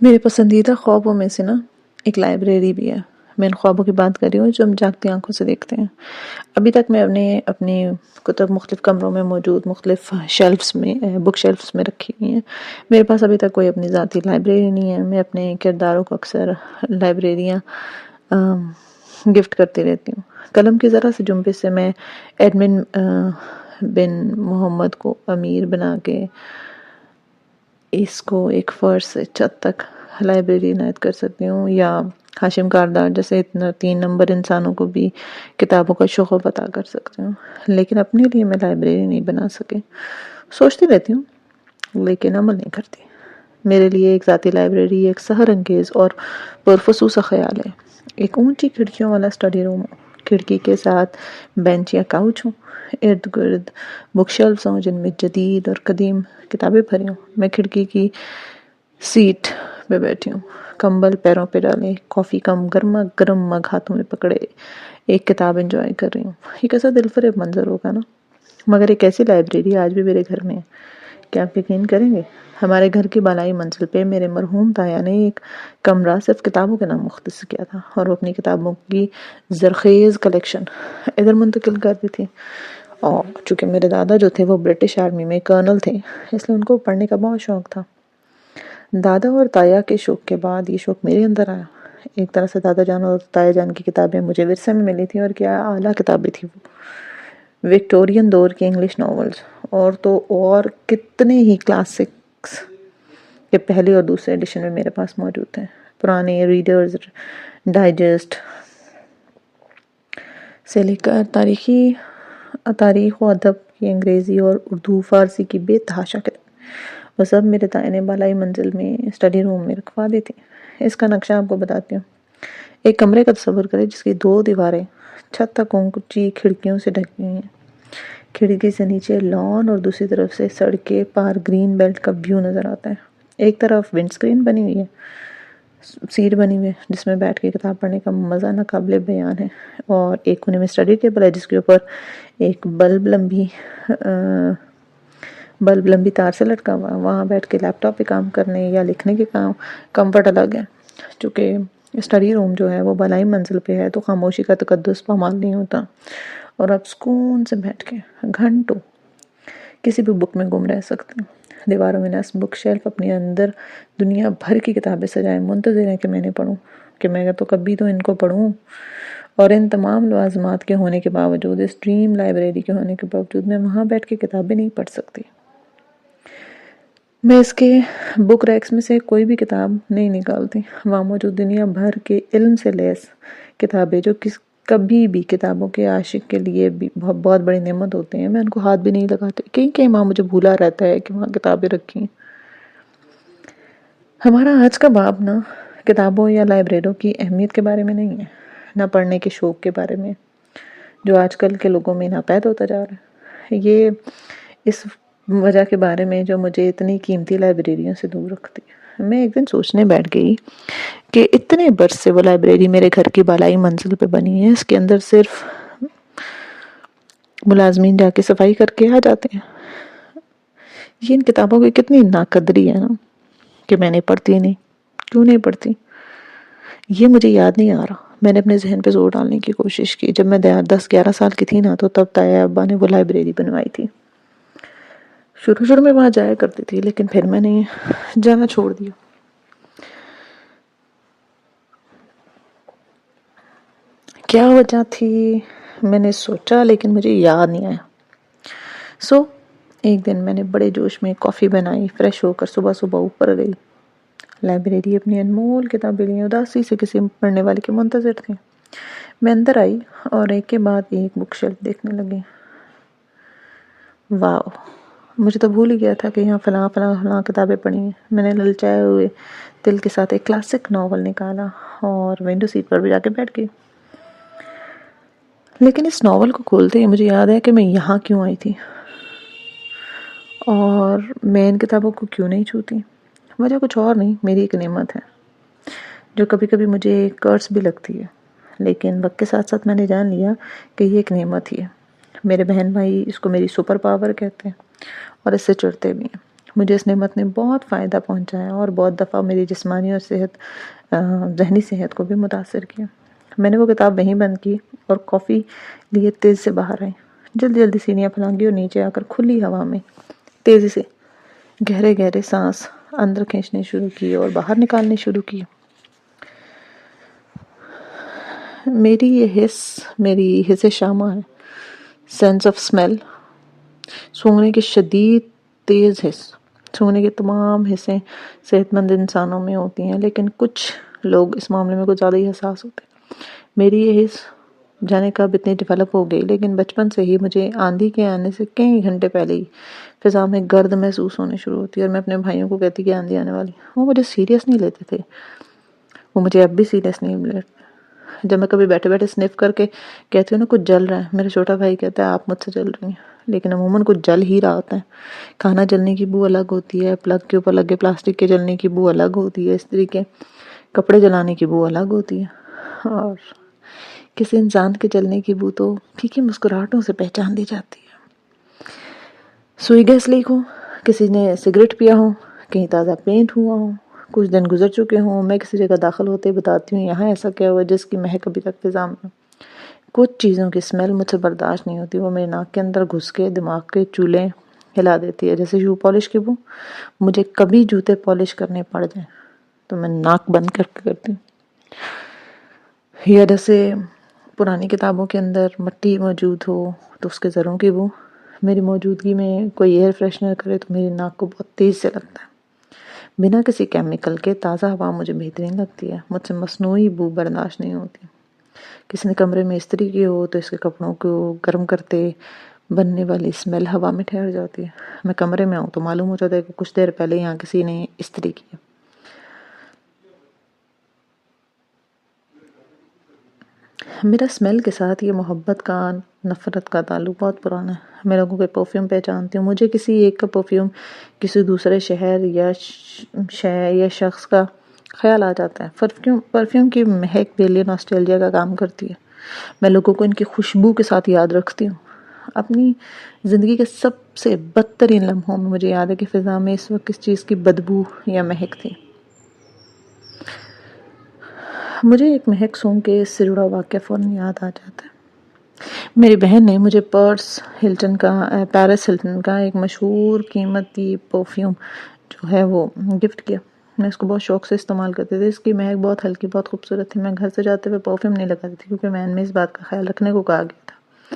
میرے پسندیدہ خوابوں میں سے نا ایک لائبریری بھی ہے۔ میں ان خوابوں کی بات کر رہی ہوں جو ہم جاگتی آنکھوں سے دیکھتے ہیں۔ ابھی تک میں اپنی کتب مختلف کمروں میں موجود مختلف شیلفز میں بک شیلفز میں رکھی ہوئی ہیں۔ میرے پاس ابھی تک کوئی اپنی ذاتی لائبریری نہیں ہے۔ میں اپنے کرداروں کو اکثر لائبریریاں گفٹ کرتی رہتی ہوں۔ قلم کی ذرا سے جنبش سے میں ایڈمن بن محمد کو امیر بنا کے اس کو ایک فرش سے چھت تک لائبریری عنایت کر سکتی ہوں، یا ہاشم کاردار جیسے اتنا 3 نمبر انسانوں کو بھی کتابوں کا شوق عطا کر سکتی ہوں۔ لیکن اپنے لیے میں لائبریری نہیں بنا سکے۔ سوچتی رہتی ہوں لیکن عمل نہیں کرتی۔ میرے لیے ایک ذاتی لائبریری ایک سحر انگیز اور پرخصوص خیال ہے۔ ایک اونچی کھڑکیوں والا اسٹڈی روم ہو، کھڑکی کے ساتھ بینچ یا کاؤچ ہوں، ارد گرد بک شیلفز ہوں جن میں جدید اور قدیم کتابیں بھری ہوں۔ میں کھڑکی کی سیٹ پہ بیٹھی ہوں، کمبل پیروں پہ ڈالے، کافی کم گرما گرم مگ ہاتھوں میں پکڑے ایک کتاب انجوائے کر رہی ہوں۔ یہ کیسا دلفریب منظر ہوگا نا، مگر ایک ایسی لائبریری آج بھی میرے گھر میں ہے۔ کیا آپ یقین کریں گے، ہمارے گھر کی بالائی منزل پہ میرے مرحوم تایا نے ایک کمرہ صرف کتابوں کے نام مختص کیا تھا، اور وہ اپنی کتابوں کی زرخیز کلیکشن ادھر منتقل کر دی تھی۔ اور چونکہ میرے دادا جو تھے وہ برٹش آرمی میں کرنل تھے، اس لیے ان کو پڑھنے کا بہت شوق تھا۔ دادا اور تایا کے شوق کے بعد یہ شوق میرے اندر آیا۔ ایک طرح سے دادا جان اور تایا جان کی کتابیں مجھے ورثے میں ملی تھیں، اور کیا اعلیٰ کتابیں تھیں وہ، وکٹورین دور کے انگلش ناولز، اور تو اور کتنے ہی کلاسکس کے پہلے اور دوسرے ایڈیشن میں میرے پاس موجود ہیں۔ پرانے ریڈرز ڈائجسٹ سے لے کر تاریخ و ادب کی انگریزی اور اردو فارسی کی بے تحاشا کتاب، وہ سب میرے تایا نے بالائی منزل میں اسٹڈی روم میں رکھوا دی تھی۔ اس کا نقشہ آپ کو بتاتی ہوں۔ ایک کمرے کا تصور کریں جس کی 2 دیواریں چھت تک اونچی کھڑکیوں سے ڈھکی ہوئی ہیں۔ کھڑکی سے نیچے لان اور دوسری طرف سے سڑک کے پار گرین بیلٹ کا ویو نظر آتا ہے۔ ایک طرف ونڈ سکرین بنی ہوئی ہے، سیٹ بنی ہوئی ہے جس میں بیٹھ کے کتاب پڑھنے کا مزہ ناقابل بیان ہے، اور ایک کونے میں اسٹڈی ٹیبل ہے جس کے اوپر ایک بلب لمبی تار سے لٹکا ہوا ہے۔ وہاں بیٹھ کے لیپ ٹاپ پہ کام کرنے یا لکھنے کے کمفرٹ الگ ہے۔ چونکہ اسٹڈی روم جو ہے وہ بالائی منزل پہ ہے تو خاموشی کا تقدس پامال نہیں ہوتا، اور آپ سکون سے بیٹھ کے گھنٹوں کسی بھی بک میں گم رہ سکتے ہیں۔ دیواروں میں نصب بک شیلف اپنے اندر دنیا بھر کی کتابیں سجائے منتظر ہیں کہ میں نے پڑھوں، کہ میں تو کبھی تو ان کو پڑھوں۔ اور ان تمام لوازمات کے ہونے کے باوجود، اس ڈریم لائبریری کے ہونے کے باوجود، میں وہاں بیٹھ کے کتابیں نہیں پڑھ سکتی۔ میں اس کے بک ریکس میں سے کوئی بھی کتاب نہیں نکالتی۔ وہاں موجود دنیا بھر کے علم سے لیس کتابیں جو کبھی بھی کتابوں کے عاشق کے لیے بھی بہت بڑی نعمت ہوتے ہیں، میں ان کو ہاتھ بھی نہیں لگاتی، کہیں وہاں مجھے بھولا رہتا ہے کہ وہاں کتابیں رکھی ہیں۔ ہمارا آج کا باب نہ کتابوں یا لائبریریوں کی اہمیت کے بارے میں نہیں ہے، نہ پڑھنے کے شوق کے بارے میں جو آج کل کے لوگوں میں ناپید ہوتا جا رہا ہے۔ یہ اس وجہ کے بارے میں جو مجھے اتنی قیمتی لائبریریوں سے دور رکھتی ہے۔ میں ایک دن سوچنے بیٹھ گئی کہ اتنے برس سے وہ لائبریری میرے گھر کی بالائی منزل پہ بنی ہے، اس کے اندر صرف ملازمین جا کے صفائی کر کے آ جاتے ہیں۔ یہ ان کتابوں کی کتنی ناقدری ہے نا کہ میں نے پڑھتی نہیں۔ کیوں نہیں پڑھتی یہ مجھے یاد نہیں آ رہا۔ میں نے اپنے ذہن پہ زور ڈالنے کی کوشش کی۔ جب میں 10-11 سال کی تھی نا تو تب تایا ابا نے وہ لائبریری بنوائی تھی۔ شروع میں وہاں جایا کرتی تھی، لیکن پھر میں نے جانا چھوڑ دیا۔ کیا وجہ تھی میں نے سوچا، لیکن مجھے یاد نہیں آیا۔ ایک دن میں نے بڑے جوش میں کافی بنائی، فریش ہو کر صبح اوپر گئی۔ لائبریری اپنی انمول کتابیں لیے اداسی سے کسی پڑھنے والے کے منتظر تھے۔ میں اندر آئی اور ایک کے بعد ایک بک شیلف دیکھنے لگی۔ واو، مجھے تو بھول ہی گیا تھا کہ یہاں فلاں کتابیں پڑھی ہیں۔ میں نے للچائے ہوئے دل کے ساتھ ایک کلاسک ناول نکالا اور ونڈو سیٹ پر بھی جا کے بیٹھ گئی۔ لیکن اس ناول کو کھولتے ہی مجھے یاد ہے کہ میں یہاں کیوں آئی تھی اور میں ان کتابوں کو کیوں نہیں چھوتی۔ وجہ کچھ اور نہیں، میری ایک نعمت ہے جو کبھی کبھی مجھے کرس بھی لگتی ہے، لیکن وقت کے ساتھ ساتھ میں نے جان لیا کہ یہ ایک نعمت ہی ہے۔ میرے بہن بھائی اس کو میری سپر پاور کہتے ہیں اور اس سے چڑھتے بھی ہیں۔ مجھے اس نعمت نے بہت فائدہ پہنچایا اور بہت دفعہ میری جسمانی اور ذہنی صحت کو بھی متاثر کیا۔ میں نے وہ کتاب وہیں بند کی اور کافی لیے تیز سے باہر آئی۔ جلدی جلدی سینیاں پھلانگی اور نیچے آ کر کھلی ہوا میں تیزی سے گہرے گہرے سانس اندر کھینچنے شروع کی اور باہر نکالنے شروع کی۔ میری حس شامہ ہے، سینس آف اسمیل، سونگھنے کی شدید تیز حس۔ سونگھنے کی تمام حصیں صحت مند انسانوں میں ہوتی ہیں، لیکن کچھ لوگ اس معاملے میں کچھ زیادہ ہی حساس ہوتے ہیں۔ میری یہ حس جانے کب اتنی ڈیولپ ہو گئی، لیکن بچپن سے ہی مجھے آندھی کے آنے سے کئی گھنٹے پہلے ہی فضا میں گرد محسوس ہونے شروع ہوتی ہے، اور میں اپنے بھائیوں کو کہتی کہ آندھی آنے والی۔ وہ مجھے سیریس نہیں لیتے تھے، وہ مجھے اب بھی سیریس نہیں لیتے۔ جب میں کبھی بیٹھے بیٹھے سنف کر کے کہتی ہوں نا کچھ جل رہا ہے، میرا چھوٹا بھائی کہتا ہے آپ مجھ سے جل رہی ہیں، لیکن عموماً کچھ جل ہی رہا ہوتا ہے۔ کھانا جلنے کی بو الگ ہوتی ہے، پلگ کے اوپر لگے پلاسٹک کے جلنے کی بو الگ ہوتی ہے، استری کے کپڑے جلانے کی بو الگ ہوتی ہے، اور کسی انسان کے جلنے کی بو تو پھیکی مسکراہٹوں سے پہچان دی جاتی ہے۔ سوئی گیس لیک ہو، کسی نے سگریٹ پیا ہو، کہیں تازہ پینٹ ہوا ہو، کچھ دن گزر چکے ہوں، میں کسی جگہ داخل ہوتے بتاتی ہوں یہاں ایسا کیا ہوا جس کی مہک ابھی تک فضا میں۔ کچھ چیزوں کی اسمیل مجھ سے برداشت نہیں ہوتی، وہ میرے ناک کے اندر گھس کے دماغ کے چولہے ہلا دیتی ہے، جیسے شو پالش کی بو۔ مجھے کبھی جوتے پالش کرنے پڑ جائیں تو میں ناک بند کر کے کرتی ہوں، یا جیسے پرانی کتابوں کے اندر مٹی موجود ہو تو اس کے ذروں کی بو میری موجودگی میں کوئی ایئر فریشنر کرے تو میری ناک کو بہت تیز سے لگتا ہے۔ بنا کسی کیمیکل کے تازہ ہوا مجھے بہترین لگتی ہے، مجھ سے مصنوعی بو برداشت نہیں ہوتی۔ کسی نے کمرے میں استری کی ہو تو اس کے کپڑوں کو گرم کرتے بننے والی اسمیل ہوا میں ٹھہر جاتی ہے۔ میں کمرے میں آؤں تو معلوم ہو جاتا ہے کہ کچھ دیر پہلے یہاں کسی نے استری کی ہے۔ میرا اسمیل کے ساتھ یہ محبت کا نفرت کا تعلق بہت پرانا ہے۔ میں لوگوں کے پرفیوم پہچانتی ہوں، مجھے کسی ایک کا پرفیوم کسی دوسرے شہر یا شے یا شخص کا خیال آ جاتا ہے۔ پرفیوم کی مہک میرے لیے ناسٹیلجیا کا کام کرتی ہے۔ میں لوگوں کو ان کی خوشبو کے ساتھ یاد رکھتی ہوں۔ اپنی زندگی کے سب سے بدترین لمحوں میں مجھے یاد ہے کہ فضا میں اس وقت کس چیز کی بدبو یا مہک تھی۔ مجھے ایک مہک سونگ کے اس سے جڑا واقعہ فوراً یاد آ جاتا ہے۔ میری بہن نے مجھے پیرس ہلٹن کا ایک مشہور قیمتی پرفیوم جو ہے وہ گفٹ کیا۔ میں اس کو بہت شوق سے استعمال کرتی تھی، اس کی مہک بہت ہلکی، بہت خوبصورت تھی۔ میں گھر سے جاتے ہوئے پرفیوم نہیں لگاتی تھی کیونکہ میں اس بات کا خیال رکھنے کو کہا گیا تھا۔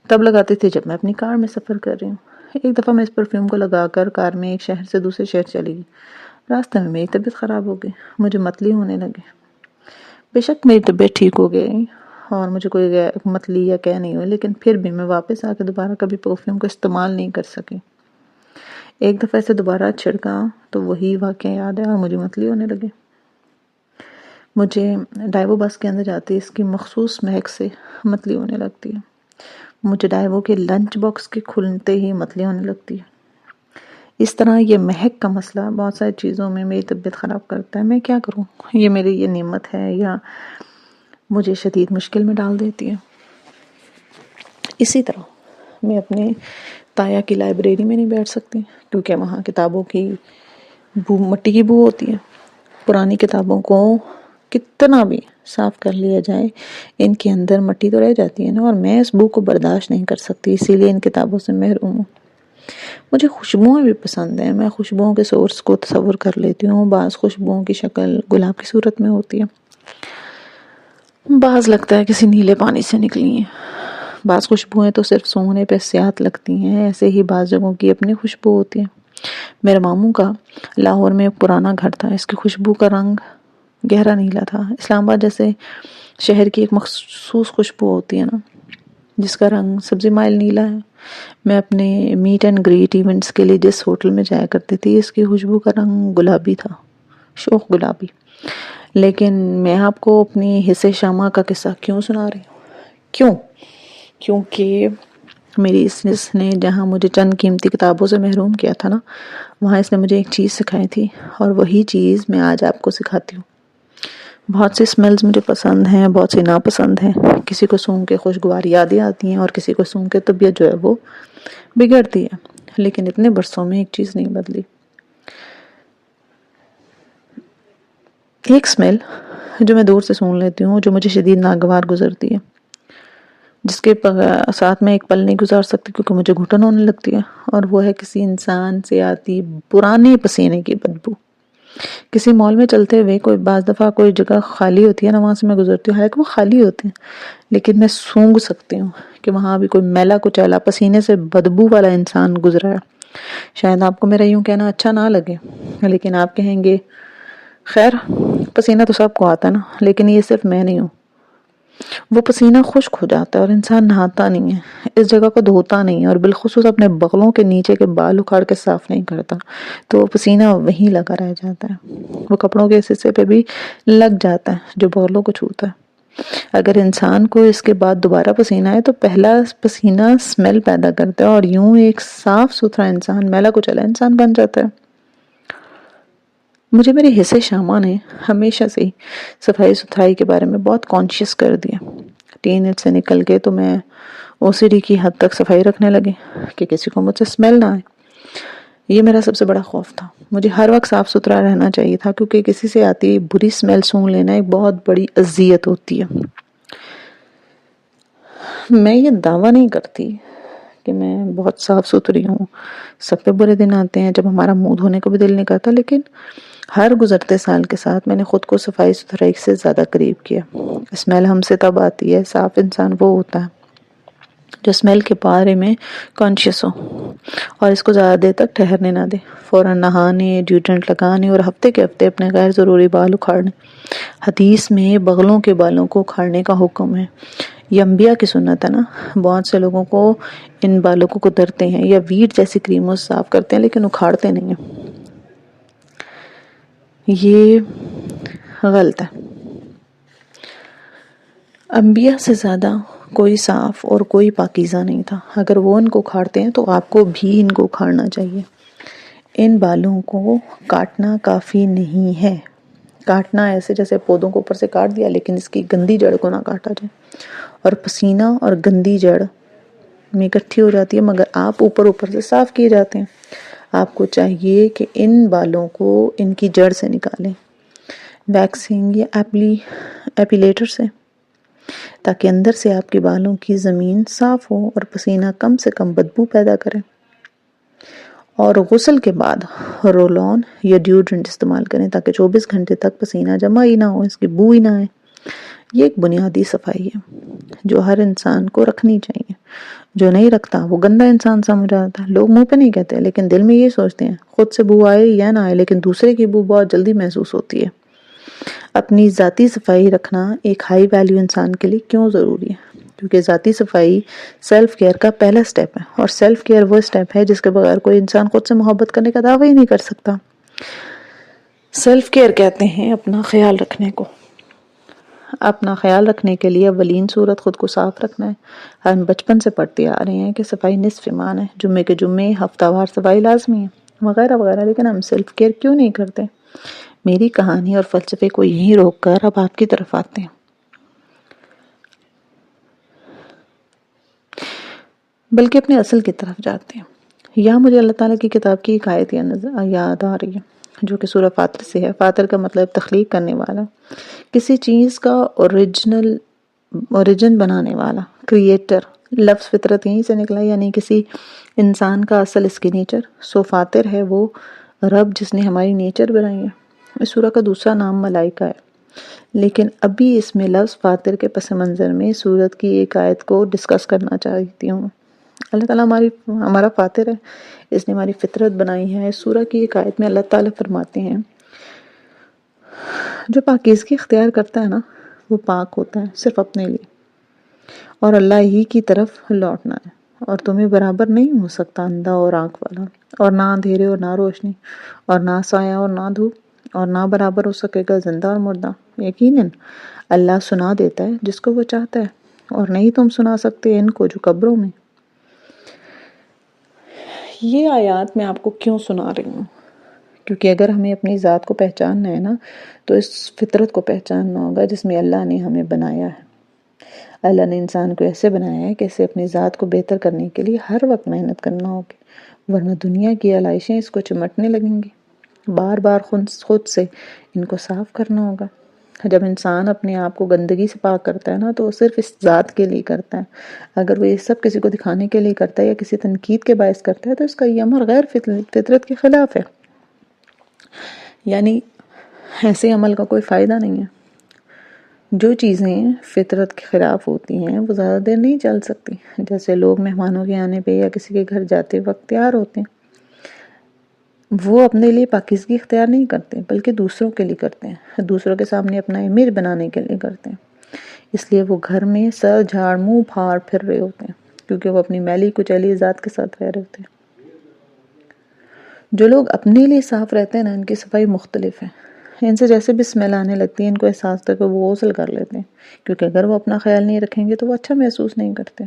تب لگاتی تھی جب میں اپنی کار میں سفر کر رہی ہوں۔ ایک دفعہ میں اس پرفیوم کو لگا کر کار میں ایک شہر سے دوسرے شہر چلی گئی۔ راستے میں میری طبیعت خراب ہو گئی، مجھے متلی ہونے لگی۔ بے شک میری طبیعت ٹھیک ہو گئی اور مجھے کوئی متلی یا کہہ نہیں ہوئی، لیکن پھر بھی میں واپس آ کے دوبارہ کبھی پرفیوم کو استعمال نہیں کر سکی۔ ایک دفعہ اسے دوبارہ چھڑکا تو وہی واقعہ یاد ہے اور مجھے متلی ہونے لگی۔ مجھے ڈائیو بس کے اندر جاتی اس کی مخصوص مہک سے متلی ہونے لگتی ہے۔ مجھے ڈائیو کے لنچ باکس کے کھلتے ہی متلی ہونے لگتی ہے۔ اس طرح یہ مہک کا مسئلہ بہت ساری چیزوں میں میری طبیعت خراب کرتا ہے۔ میں کیا کروں؟ یہ میری یہ نعمت ہے یا مجھے شدید مشکل میں ڈال دیتی ہے۔ اسی طرح میں اپنے تایا کی لائبریری میں نہیں بیٹھ سکتی کیونکہ وہاں کتابوں کی بو مٹی کی بو ہوتی ہے۔ پرانی کتابوں کو کتنا بھی صاف کر لیا جائے ان کے اندر مٹی تو رہ جاتی ہے نا، اور میں اس بو کو برداشت نہیں کر سکتی، اسی لیے ان کتابوں سے محروم ہوں۔ مجھے خوشبوئیں بھی پسند ہیں، میں خوشبوؤں کے سورس کو تصور کر لیتی ہوں۔ بعض خوشبوؤں کی شکل گلاب کی صورت میں ہوتی ہے، بعض لگتا ہے کسی نیلے پانی سے نکلی ہیں، بعض خوشبوئیں تو صرف سونگھنے پہ سیاحت لگتی ہیں، ایسے ہی بعض جگہوں کی اپنی خوشبو ہوتی ہے۔ میرے ماموں کا لاہور میں ایک پرانا گھر تھا، اس کی خوشبو کا رنگ گہرا نیلا تھا۔ اسلام آباد جیسے شہر کی ایک مخصوص خوشبو ہوتی ہے نا جس کا رنگ سبزی مائل نیلا ہے۔ میں اپنے میٹ اینڈ گریٹ ایونٹس کے لیے جس ہوٹل میں جایا کرتی تھی اس کی خوشبو کا رنگ گلابی تھا، شوخ گلابی۔ لیکن میں آپ کو اپنی حس شامہ کا قصہ کیوں سنا رہی ہوں؟ کیونکہ میری اس حس نے جہاں مجھے چند قیمتی کتابوں سے محروم کیا تھا نا، وہاں اس نے مجھے ایک چیز سکھائی تھی، اور وہی چیز میں آج آپ کو سکھاتی ہوں۔ بہت سی سمیلز مجھے پسند ہیں، بہت سی ناپسند ہیں۔ کسی کو سونگ کے خوشگوار یادیں آتی ہیں اور کسی کو سونگ کے طبیعت جو ہے وہ بگڑتی ہے، لیکن اتنے برسوں میں ایک چیز نہیں بدلی۔ ایک اسمیل جو میں دور سے سون لیتی ہوں، جو مجھے شدید ناگوار گزرتی ہے، جس کے ساتھ میں ایک پل نہیں گزار سکتی کیونکہ مجھے گھٹن ہونے لگتی ہے، اور وہ ہے کسی انسان سے آتی پرانے پسینے کی بدبو۔ کسی مال میں چلتے ہوئے بعض دفعہ کوئی جگہ خالی ہوتی ہے نا، وہاں سے میں گزرتی ہوں، حالانکہ وہ خالی ہوتی ہے، لیکن میں سونگ سکتی ہوں کہ وہاں بھی کوئی میلا کچیلا پسینے سے بدبو والا انسان گزرا ہے۔ شاید آپ کو میرا یوں کہنا اچھا نہ لگے، لیکن آپ کہیں گے خیر پسینہ تو سب کو آتا ہے نا، لیکن یہ صرف میں نہیں ہوں۔ وہ پسینہ خشک ہو جاتا ہے اور انسان نہاتا نہیں ہے، اس جگہ کو دھوتا نہیں ہے، اور بالخصوص اپنے بغلوں کے نیچے کے بال اکھاڑ کے صاف نہیں کرتا، تو وہ پسینہ وہیں لگا رہ جاتا ہے، وہ کپڑوں کے اس حصے پہ بھی لگ جاتا ہے جو بغلوں کو چھوتا ہے۔ اگر انسان کو اس کے بعد دوبارہ پسینہ ہے تو پہلا پسینہ اسمیل پیدا کرتا ہے، اور یوں ایک صاف ستھرا انسان میلا کچیلا انسان بن جاتا ہے۔ مجھے میرے حصے شامہ نے ہمیشہ سے ہی صفائی ستھرائی کے بارے میں بہت کانشیس کر دیا۔ ٹین ایج سے نکل کے تو میں OCD کی حد تک صفائی رکھنے لگی کہ کسی کو مجھ سے اسمیل نہ آئے۔ یہ میرا سب سے بڑا خوف تھا، مجھے ہر وقت صاف ستھرا رہنا چاہیے تھا، کیونکہ کسی سے آتی بری اسمیل سونگھ لینا ایک بہت بڑی اذیت ہوتی ہے۔ میں یہ دعویٰ نہیں کرتی کہ میں بہت صاف ستھری ہوں، سب پہ برے دن آتے ہیں جب ہمارا منہ دھونے کو بھی دل نہیں کرتا، لیکن ہر گزرتے سال کے ساتھ میں نے خود کو صفائی ستھرائی سے زیادہ قریب کیا۔ اسمیل ہم سے تب آتی ہے، صاف انسان وہ ہوتا ہے جو اسمیل کے بارے میں کانشیس ہو اور اس کو زیادہ دیر تک ٹھہرنے نہ دے، فوراً نہانے، ڈیوڈرنٹ لگانے اور ہفتے کے ہفتے اپنے غیر ضروری بال اکھاڑنے۔ حدیث میں بغلوں کے بالوں کو اکھاڑنے کا حکم ہے، یہ انبیاء کی سنت ہے نا۔ بہت سے لوگوں کو ان بالوں کو کترتے ہیں یا ویڈ جیسی کریموں سے صاف کرتے ہیں، لیکن اکھاڑتے نہیں ہیں، یہ غلط ہے۔ انبیاء سے زیادہ کوئی صاف اور کوئی پاکیزہ نہیں تھا، اگر وہ ان کو اکھاڑتے ہیں تو آپ کو بھی ان کو اکھاڑنا چاہیے۔ ان بالوں کو کاٹنا کافی نہیں ہے، کاٹنا ایسے جیسے پودوں کو اوپر سے کاٹ دیا، لیکن اس کی گندی جڑ کو نہ کاٹا جائے، اور پسینہ اور گندی جڑ میں اکٹھی ہو جاتی ہے، مگر آپ اوپر سے صاف کیے جاتے ہیں۔ آپ کو چاہیے کہ ان بالوں کو ان کی جڑ سے نکالیں، ویکسنگ یا ایپیلیٹر سے، تاکہ اندر سے آپ کے بالوں کی زمین صاف ہو اور پسینہ کم سے کم بدبو پیدا کرے۔ اور غسل کے بعد رول آن یا ڈیوڈرنٹ استعمال کریں تاکہ 24 گھنٹے تک پسینہ جمع ہی نہ ہو، اس کی بو ہی نہ آئے۔ یہ ایک بنیادی صفائی ہے جو ہر انسان کو رکھنی چاہیے، جو نہیں رکھتا وہ گندا انسان سمجھ جاتا ہے۔ لوگ منہ پہ نہیں کہتے لیکن دل میں یہ سوچتے ہیں، خود سے بو آئے یا نہ آئے لیکن دوسرے کی بو بہت جلدی محسوس ہوتی ہے۔ اپنی ذاتی صفائی رکھنا ایک ہائی ویلیو انسان کے لیے کیوں ضروری ہے؟ کیونکہ ذاتی صفائی سیلف کیئر کا پہلا سٹیپ ہے، اور سیلف کیئر وہ سٹیپ ہے جس کے بغیر کوئی انسان خود سے محبت کرنے کا دعویٰ ہی نہیں کر سکتا۔ سیلف کیئر کہتے ہیں اپنا خیال رکھنے کو۔ اپنا خیال رکھنے کے لیے اولین صورت خود کو صاف رکھنا ہے۔ ہم بچپن سے پڑھتے آ رہے ہیں کہ صفائی نصف ایمان ہے، جمعے کے جمعے ہفتہ وار صفائی لازمی ہے، وغیرہ وغیرہ، لیکن ہم سیلف کیئر کیوں نہیں کرتے؟ میری کہانی اور فلسفے کو یہیں روک کر اب آپ کی طرف آتے ہیں۔ بلکہ اپنے اصل کی طرف جاتے ہیں۔ یہاں مجھے اللہ تعالیٰ کی کتاب کی ایک آیت یاد آ رہی ہے جو کہ سورہ فاطر سے ہے۔ فاطر کا مطلب تخلیق کرنے والا، کسی چیز کا اوریجن بنانے والا، کریٹر۔ لفظ فطرت یہیں سے نکلا، یعنی کسی انسان کا اصل اس کی نیچر۔ سو فاطر ہے وہ رب جس نے ہماری نیچر بنائی ہے۔ اس سورہ کا دوسرا نام ملائکہ ہے، لیکن ابھی اس میں لفظ فاطر کے پس منظر میں سورت کی ایک آیت کو ڈسکس کرنا چاہتی ہوں۔ اللہ تعالیٰ ہمارا فاطر ہے، اس نے ہماری فطرت بنائی ہے۔ اس سورہ کی ایک آیت میں اللہ تعالیٰ فرماتے ہیں، جو پاکیزگی اختیار کرتا ہے نا وہ پاک ہوتا ہے صرف اپنے لیے، اور اللہ ہی کی طرف لوٹنا ہے، اور تمہیں برابر نہیں ہو سکتا اندھا اور آنکھ والا، اور نہ اندھیرے اور نہ روشنی، اور نہ سایہ اور نہ دھوپ، اور نہ برابر ہو سکے گا زندہ اور مردہ۔ یقیناً اللہ سنا دیتا ہے جس کو وہ چاہتا ہے، اور نہیں تم سنا سکتے ان کو جو قبروں میں۔ یہ آیات میں آپ کو کیوں سنا رہی ہوں؟ کیونکہ اگر ہمیں اپنی ذات کو پہچاننا ہے نا تو اس فطرت کو پہچاننا ہوگا جس میں اللہ نے ہمیں بنایا ہے۔ اللہ نے انسان کو ایسے بنایا ہے کہ اسے اپنی ذات کو بہتر کرنے کے لیے ہر وقت محنت کرنا ہوگی، ورنہ دنیا کی علائشیں اس کو چمٹنے لگیں گی۔ بار بار خود سے ان کو صاف کرنا ہوگا۔ جب انسان اپنے آپ کو گندگی سے پاک کرتا ہے نا تو وہ صرف اس ذات کے لیے کرتا ہے۔ اگر وہ یہ سب کسی کو دکھانے کے لیے کرتا ہے یا کسی تنقید کے باعث کرتا ہے تو اس کا یہ عمل غیر فطرت کے خلاف ہے، یعنی ایسے عمل کا کوئی فائدہ نہیں ہے۔ جو چیزیں فطرت کے خلاف ہوتی ہیں وہ زیادہ دیر نہیں چل سکتی، جیسے لوگ مہمانوں کے آنے پہ یا کسی کے گھر جاتے وقت تیار ہوتے ہیں، وہ اپنے لیے پاکیزگی اختیار نہیں کرتے بلکہ دوسروں کے لیے کرتے ہیں، دوسروں کے سامنے اپنا امیج بنانے کے لیے کرتے ہیں۔ اس لیے وہ گھر میں سر جھاڑ منہ پھاڑ پھر رہے ہوتے ہیں، کیونکہ وہ اپنی میلی کچیلی ذات کے ساتھ رہ رہے ہوتے ہیں۔ جو لوگ اپنے لیے صاف رہتے ہیں نا، ان کی صفائی مختلف ہے۔ ان سے جیسے بھی اسمیل آنے لگتی ہے ان کو احساس ہوتا ہے کہ وہ غسل کر لیتے ہیں، کیونکہ اگر وہ اپنا خیال نہیں رکھیں گے تو وہ اچھا محسوس نہیں کرتے۔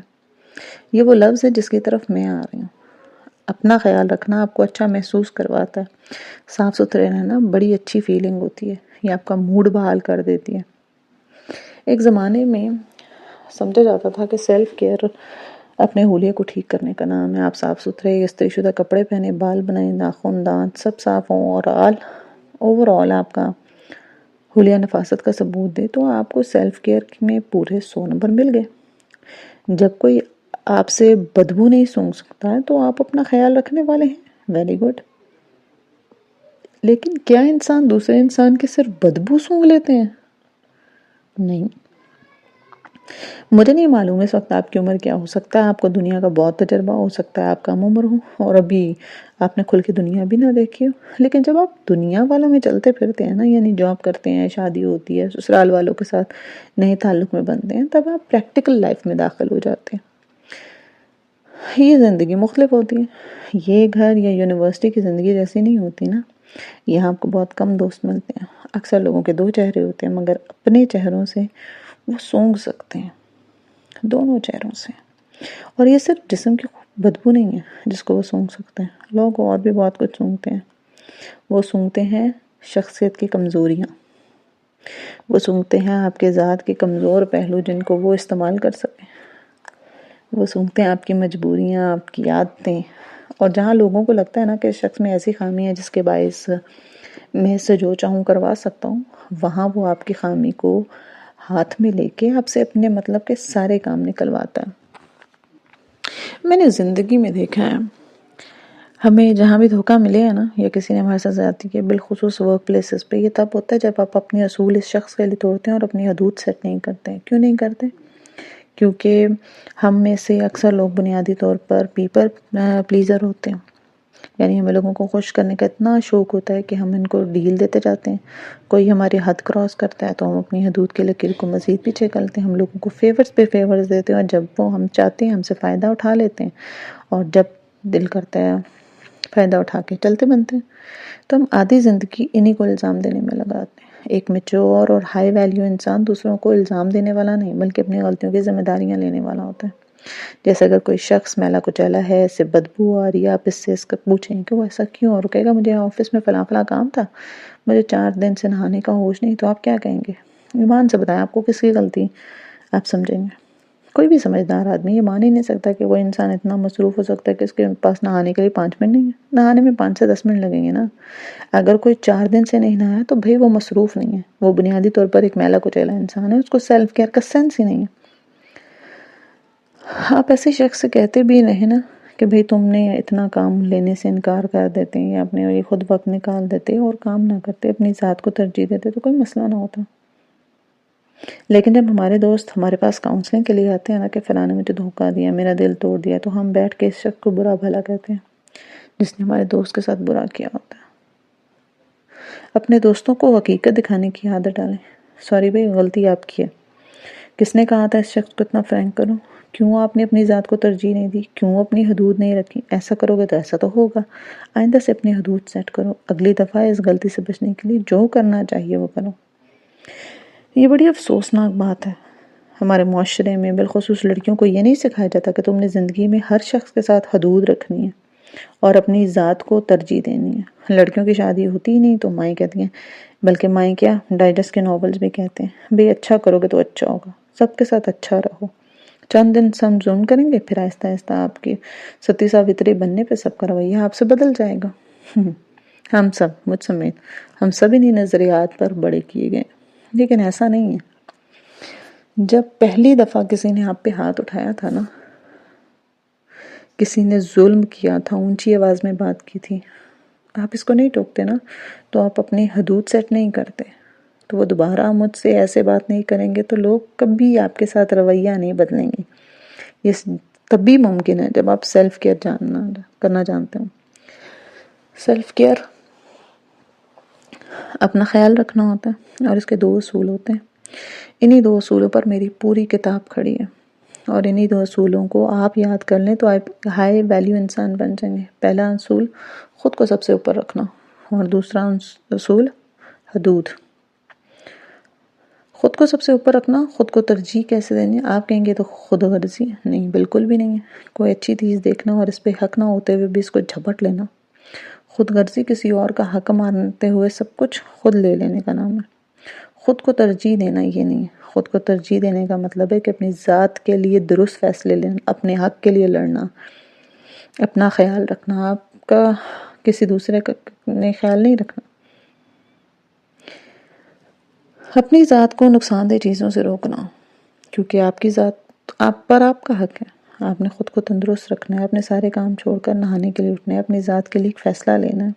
یہ وہ لفظ ہے جس کی طرف میں آ رہی ہوں۔ اپنا خیال رکھنا آپ کو اچھا محسوس کرواتا ہے۔ صاف ستھرے رہنا بڑی اچھی فیلنگ ہوتی ہے، یہ آپ کا موڈ بحال کر دیتی ہے۔ ایک زمانے میں سمجھا جاتا تھا کہ سیلف کیئر اپنے حلیے کو ٹھیک کرنے کا نام ہے۔ آپ صاف ستھرے استری شدہ کپڑے پہنے، بال بنائیں، ناخن دانت سب صاف ہوں اور اوور آل آپ کا حلیہ نفاست کا ثبوت دے تو آپ کو سیلف کیئر میں پورے 100 نمبر مل گئے۔ جب کوئی آپ سے بدبو نہیں سونگھ سکتا ہے تو آپ اپنا خیال رکھنے والے ہیں، ویری گڈ۔ لیکن کیا انسان دوسرے انسان کے صرف بدبو سونگھ لیتے ہیں؟ نہیں۔ مجھے نہیں معلوم اس وقت آپ کی عمر کیا ہو سکتا ہے، آپ کو دنیا کا بہت تجربہ ہو سکتا ہے، آپ کم عمر ہو اور ابھی آپ نے کھل کے دنیا بھی نہ دیکھی ہو، لیکن جب آپ دنیا والوں میں چلتے پھرتے ہیں نا، یعنی جاب کرتے ہیں، شادی ہوتی ہے، سسرال والوں کے ساتھ نئے تعلق میں بنتے ہیں، تب آپ پریکٹیکل لائف میں داخل ہو جاتے ہیں۔ یہ زندگی مختلف ہوتی ہے، یہ گھر یا یونیورسٹی کی زندگی جیسی نہیں ہوتی نا۔ یہاں آپ کو بہت کم دوست ملتے ہیں، اکثر لوگوں کے 2 چہرے ہوتے ہیں، مگر اپنے چہروں سے وہ سونگھ سکتے ہیں، دونوں چہروں سے۔ اور یہ صرف جسم کی بدبو نہیں ہے جس کو وہ سونگھ سکتے ہیں، لوگ اور بھی بہت کچھ سونگھتے ہیں۔ وہ سونگھتے ہیں شخصیت کی کمزوریاں، وہ سونگھتے ہیں آپ کے ذات کے کمزور پہلو جن کو وہ استعمال کر سکیں، وہ سونگھتے ہیں آپ کی مجبوریاں، آپ کی عادتیں، اور جہاں لوگوں کو لگتا ہے نا کہ اس شخص میں ایسی خامی ہے جس کے باعث میں اس سے جو چاہوں کروا سکتا ہوں، وہاں وہ آپ کی خامی کو ہاتھ میں لے کے آپ سے اپنے مطلب کے سارے کام نکلواتا ہے۔ میں نے زندگی میں دیکھا ہے، ہمیں جہاں بھی دھوکہ ملے ہے نا، یا کسی نے ہمارے ساتھ زیادتی کی، بالخصوص ورک پلیسز پہ، یہ تب ہوتا ہے جب آپ اپنے اصول اس شخص کے لیے توڑتے ہیں اور اپنی حدود سیٹ نہیں کرتے۔ کیوں نہیں کرتے؟ کیونکہ ہم میں سے اکثر لوگ بنیادی طور پر پیپل پلیزر ہوتے ہیں، یعنی ہمیں لوگوں کو خوش کرنے کا اتنا شوق ہوتا ہے کہ ہم ان کو ڈیل دیتے جاتے ہیں۔ کوئی ہماری حد کراس کرتا ہے تو ہم اپنی حدود کے لکیر کو مزید پیچھے کرتے ہیں، ہم لوگوں کو فیورز پہ فیورز دیتے ہیں، اور جب وہ ہم چاہتے ہیں ہم سے فائدہ اٹھا لیتے ہیں، اور جب دل کرتا ہے فائدہ اٹھا کے چلتے بنتے ہیں، تو ہم آدھی زندگی انہی کو الزام دینے میں لگاتے ہیں۔ ایک میچور اور ہائی ویلیو انسان دوسروں کو الزام دینے والا نہیں بلکہ اپنی غلطیوں کی ذمہ داریاں لینے والا ہوتا ہے۔ جیسے اگر کوئی شخص میلا کچیلا ہے، اس سے بدبو آ رہی ہے، آپ اس سے اس کا پوچھیں کہ وہ ایسا کیوں، اور کہے گا مجھے آفس میں فلاں فلاں کام تھا، مجھے 4 دن سے نہانے کا ہوش نہیں، تو آپ کیا کہیں گے؟ ایمان سے بتائیں آپ کو کس کی غلطی آپ سمجھیں گے؟ کوئی بھی سمجھدار آدمی یہ مان ہی نہیں سکتا کہ وہ انسان اتنا مصروف ہو سکتا ہے کہ اس کے پاس نہانے کے لیے 5 منٹ نہیں ہے۔ نہانے میں 5 سے 10 منٹ لگیں گے نا۔ اگر کوئی 4 دن سے نہیں نہایا تو بھئی وہ مصروف نہیں ہے، وہ بنیادی طور پر ایک میلا کچیلا انسان ہے، اس کو سیلف کیئر کا سینس ہی نہیں ہے۔ آپ ایسے شخص سے کہتے بھی نہیں نا کہ بھئی تم نے اتنا کام لینے سے انکار کر دیتے یا اپنے لیے خود وقت نکال دیتے اور کام نہ کرتے، اپنی ذات کو ترجیح دیتے تو کوئی مسئلہ نہ ہوتا۔ لیکن جب ہمارے دوست ہمارے پاس کاؤنسلنگ کے لیے آتے ہیں نا کہ فلاں نے مجھے دھوکہ دیا، میرا دل توڑ دیا، تو ہم بیٹھ کے اس شخص کو برا بھلا کہتے ہیں جس نے ہمارے دوست کے ساتھ برا کیا ہوتا ہے۔ اپنے دوستوں کو حقیقت دکھانے کی عادت ڈالیں۔ سوری بھئی، غلطی آپ کی ہے، کس نے کہا تھا اس شخص کو اتنا فرینک کرو؟ کیوں آپ نے اپنی ذات کو ترجیح نہیں دی؟ کیوں اپنی حدود نہیں رکھی؟ ایسا کرو گے تو ایسا تو ہوگا۔ آئندہ سے اپنی حدود سیٹ کرو، اگلی دفعہ اس غلطی سے بچنے کے لیے جو کرنا چاہیے وہ کرو۔ یہ بڑی افسوسناک بات ہے، ہمارے معاشرے میں بالخصوص لڑکیوں کو یہ نہیں سکھایا جاتا کہ تم نے زندگی میں ہر شخص کے ساتھ حدود رکھنی ہے اور اپنی ذات کو ترجیح دینی ہے۔ لڑکیوں کی شادی ہوتی ہی نہیں تو مائیں کہتی ہیں، بلکہ مائیں کیا ڈائجسٹ کے ناولز بھی کہتے ہیں، بھئی اچھا کرو گے تو اچھا ہوگا، سب کے ساتھ اچھا رہو، چند دن سم ظلم کریں گے، پھر آہستہ آہستہ آپ کی 37 ساوتری بننے پہ سب کا رویہ آپ سے بدل جائے گا۔ ہم سب، مجھ سمیت، ہم سب انہی نظریات پر بڑے کیے گئے، لیکن ایسا نہیں ہے۔ جب پہلی دفعہ کسی نے آپ پہ ہاتھ اٹھایا تھا نا، کسی نے ظلم کیا تھا، اونچی آواز میں بات کی تھی، آپ اس کو نہیں ٹوکتے نا، تو آپ اپنی حدود سیٹ نہیں کرتے، تو وہ دوبارہ مجھ سے ایسے بات نہیں کریں گے، تو لوگ کبھی آپ کے ساتھ رویہ نہیں بدلیں گے۔ یہ تب بھی ممکن ہے جب آپ سیلف کیئر کرنا جانتے ہوں۔ سیلف کیئر اپنا خیال رکھنا ہوتا ہے، اور اس کے 2 اصول ہوتے ہیں۔ انہی 2 اصولوں پر میری پوری کتاب کھڑی ہے، اور انہی 2 اصولوں کو آپ یاد کر لیں تو آپ ہائی ویلیو انسان بن جائیں گے۔ پہلا اصول خود کو سب سے اوپر رکھنا، اور دوسرا اصول حدود۔ خود کو سب سے اوپر رکھنا، خود کو ترجیح کیسے دینی؟ آپ کہیں گے تو خود غرضی نہیں، بالکل بھی نہیں ہے۔ کوئی اچھی چیز دیکھنا اور اس پہ حق نہ ہوتے ہوئے بھی اس کو جھپٹ لینا، خود غرضی کسی اور کا حق مانتے ہوئے سب کچھ خود لے لینے کا نام ہے۔ خود کو ترجیح دینا یہ نہیں ہے۔ خود کو ترجیح دینے کا مطلب ہے کہ اپنی ذات کے لیے درست فیصلے لینا، اپنے حق کے لیے لڑنا، اپنا خیال رکھنا، آپ کا کسی دوسرے کا خیال نہیں رکھنا۔ اپنی ذات کو نقصان دہ چیزوں سے روکنا، کیونکہ آپ کی ذات آپ کا حق ہے۔ آپ نے خود کو تندرست رکھنا ہے، اپنے سارے کام چھوڑ کر نہانے کے لیے اٹھنا ہے، اپنی ذات کے لیے ایک فیصلہ لینا ہے۔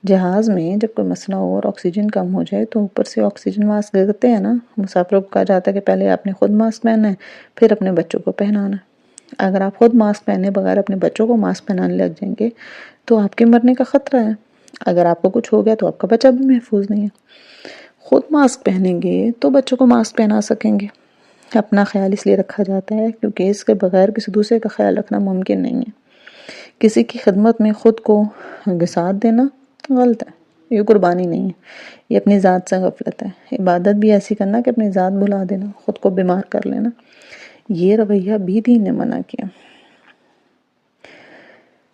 جہاز میں جب کوئی مسئلہ ہو اور آکسیجن کم ہو جائے تو اوپر سے آکسیجن ماسک دیتے ہیں نا، مسافروں کو کہا جاتا ہے کہ پہلے آپ نے خود ماسک پہننا ہے، پھر اپنے بچوں کو پہنانا ہے۔ اگر آپ خود ماسک پہنے بغیر اپنے بچوں کو ماسک پہنانے لگ جائیں گے تو آپ کے مرنے کا خطرہ ہے۔ اگر آپ کو کچھ ہو گیا تو آپ کا بچہ بھی محفوظ نہیں ہے۔ خود ماسک پہنیں گے تو بچوں کو ماسک پہنا سکیں گے۔ اپنا خیال اس لیے رکھا جاتا ہے کیونکہ اس کے بغیر کسی دوسرے کا خیال رکھنا ممکن نہیں ہے۔ کسی کی خدمت میں خود کو گھساٹ دینا غلط ہے، یہ قربانی نہیں ہے، یہ اپنی ذات سے غفلت ہے۔ عبادت بھی ایسی کرنا کہ اپنی ذات بھلا دینا، خود کو بیمار کر لینا، یہ رویہ بھی دین نے منع کیا۔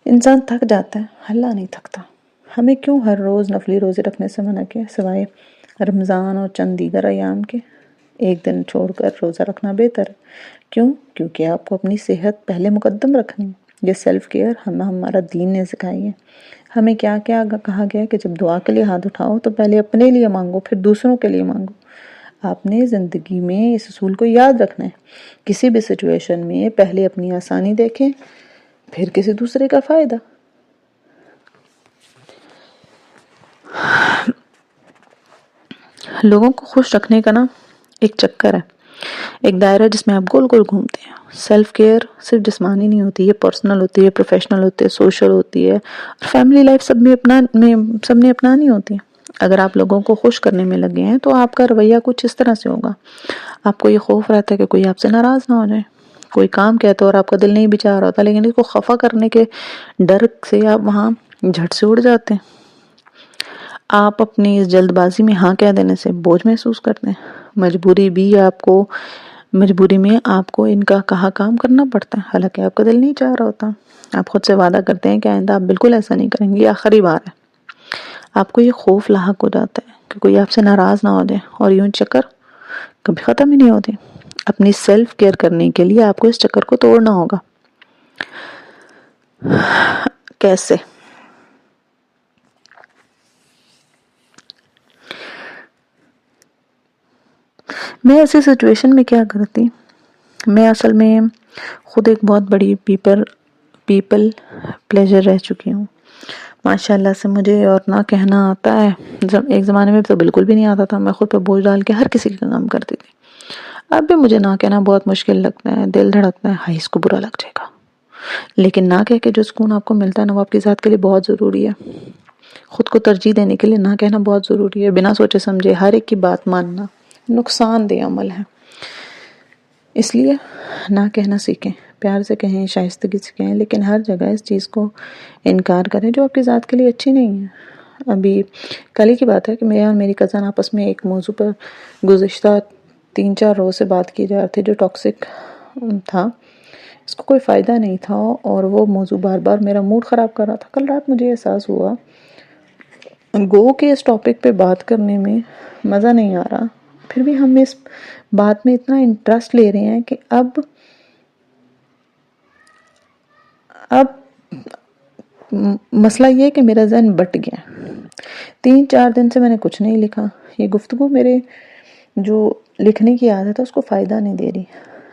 انسان تھک جاتا ہے، اللہ نہیں تھکتا۔ ہمیں کیوں ہر روز نفلی روزے رکھنے سے منع کیا، سوائے رمضان اور چند دیگر ایام کے؟ ایک دن چھوڑ کر روزہ رکھنا بہتر ہے۔ کیوں؟ کیونکہ آپ کو اپنی صحت پہلے مقدم رکھنی ہے۔ یہ سیلف کیئر ہمارا دین نے سکھائی ہے۔ ہمیں کیا کیا کہا گیا کہ جب دعا کے لیے ہاتھ اٹھاؤ تو پہلے اپنے لیے مانگو، پھر دوسروں کے لیے مانگو۔ آپ نے زندگی میں اس اصول کو یاد رکھنا ہے۔ کسی بھی سچویشن میں پہلے اپنی آسانی دیکھیں، پھر کسی دوسرے کا فائدہ۔ لوگوں کو خوش رکھنے کا نا ایک چکر ہے، ایک دائرہ جس میں آپ گول گول گھومتے ہیں۔ سیلف کیئر صرف جسمانی نہیں ہوتی، یہ پرسنل ہوتی ہے، پروفیشنل ہوتی ہے، سوشل ہوتی ہے، اور فیملی لائف سب نے اپنانی ہوتی ہے۔ اگر آپ لوگوں کو خوش کرنے میں لگے ہیں تو آپ کا رویہ کچھ اس طرح سے ہوگا۔ آپ کو یہ خوف رہتا ہے کہ کوئی آپ سے ناراض نہ ہو جائے، کوئی کام کہتا اور آپ کا دل نہیں بچا رہا ہوتا، لیکن اس کو خفا کرنے کے ڈر سے آپ وہاں جھٹ سے اڑ جاتے ہیں۔ آپ اپنی اس جلد بازی میں ہاں کہہ دینے سے بوجھ محسوس کرتے ہیں۔ مجبوری میں آپ کو ان کا کہا کام کرنا پڑتا ہے، حالانکہ آپ کا دل نہیں چاہ رہا ہوتا۔ آپ خود سے وعدہ کرتے ہیں کہ آئندہ آپ بالکل ایسا نہیں کریں گے، یہ آخری بار ہے۔ آپ کو یہ خوف لاحق ہو جاتا ہے کہ کوئی آپ سے ناراض نہ ہو جائے، اور یوں چکر کبھی ختم ہی نہیں ہوتی۔ اپنی سیلف کیئر کرنے کے لیے آپ کو اس چکر کو توڑنا ہوگا۔ کیسے؟ میں ایسی سچویشن میں کیا کرتی، میں اصل میں خود ایک بہت بڑی پیپل پلیجر رہ چکی ہوں۔ ماشاءاللہ سے مجھے اور نہ کہنا آتا ہے، ایک زمانے میں تو بالکل بھی نہیں آتا تھا، میں خود پہ بوجھ ڈال کے ہر کسی کا کام کرتی تھی۔ اب بھی مجھے نہ کہنا بہت مشکل لگتا ہے، دل دھڑکتا ہے، ہائی اس کو برا لگ جائے گا۔ لیکن نہ کہہ کے جو سکون آپ کو ملتا ہے نا، وہ آپ کی ذات کے لیے بہت ضروری ہے۔ خود کو ترجیح دینے کے لیے نہ کہنا بہت ضروری ہے، بنا سوچے سمجھے ہر ایک کی بات ماننا نقصان دہ عمل ہے۔ اس لیے نہ کہنا سیکھیں، پیار سے کہیں، شائستگی سے کہیں، لیکن ہر جگہ اس چیز کو انکار کریں جو آپ کی ذات کے لیے اچھی نہیں ہے۔ ابھی کل ہی کی بات ہے کہ میں اور میری کزن آپس میں ایک موضوع پر گزشتہ 3-4 روز سے بات کی جا رہی تھی جو ٹاکسک تھا، اس کو کوئی فائدہ نہیں تھا، اور وہ موضوع بار بار میرا موڈ خراب کر رہا تھا۔ کل رات مجھے احساس ہوا گو کہ اس ٹاپک پہ بات کرنے میں مزہ نہیں آ رہا، پھر بھی ہم اس بات میں اتنا انٹرسٹ لے رہے ہیں کہ اب مسئلہ یہ ہے کہ میرا ذہن بٹ گیا، 3-4 دن سے میں نے کچھ نہیں لکھا. یہ گفتگو میرے جو لکھنے کی عادت ہے اس کو فائدہ نہیں دے رہی.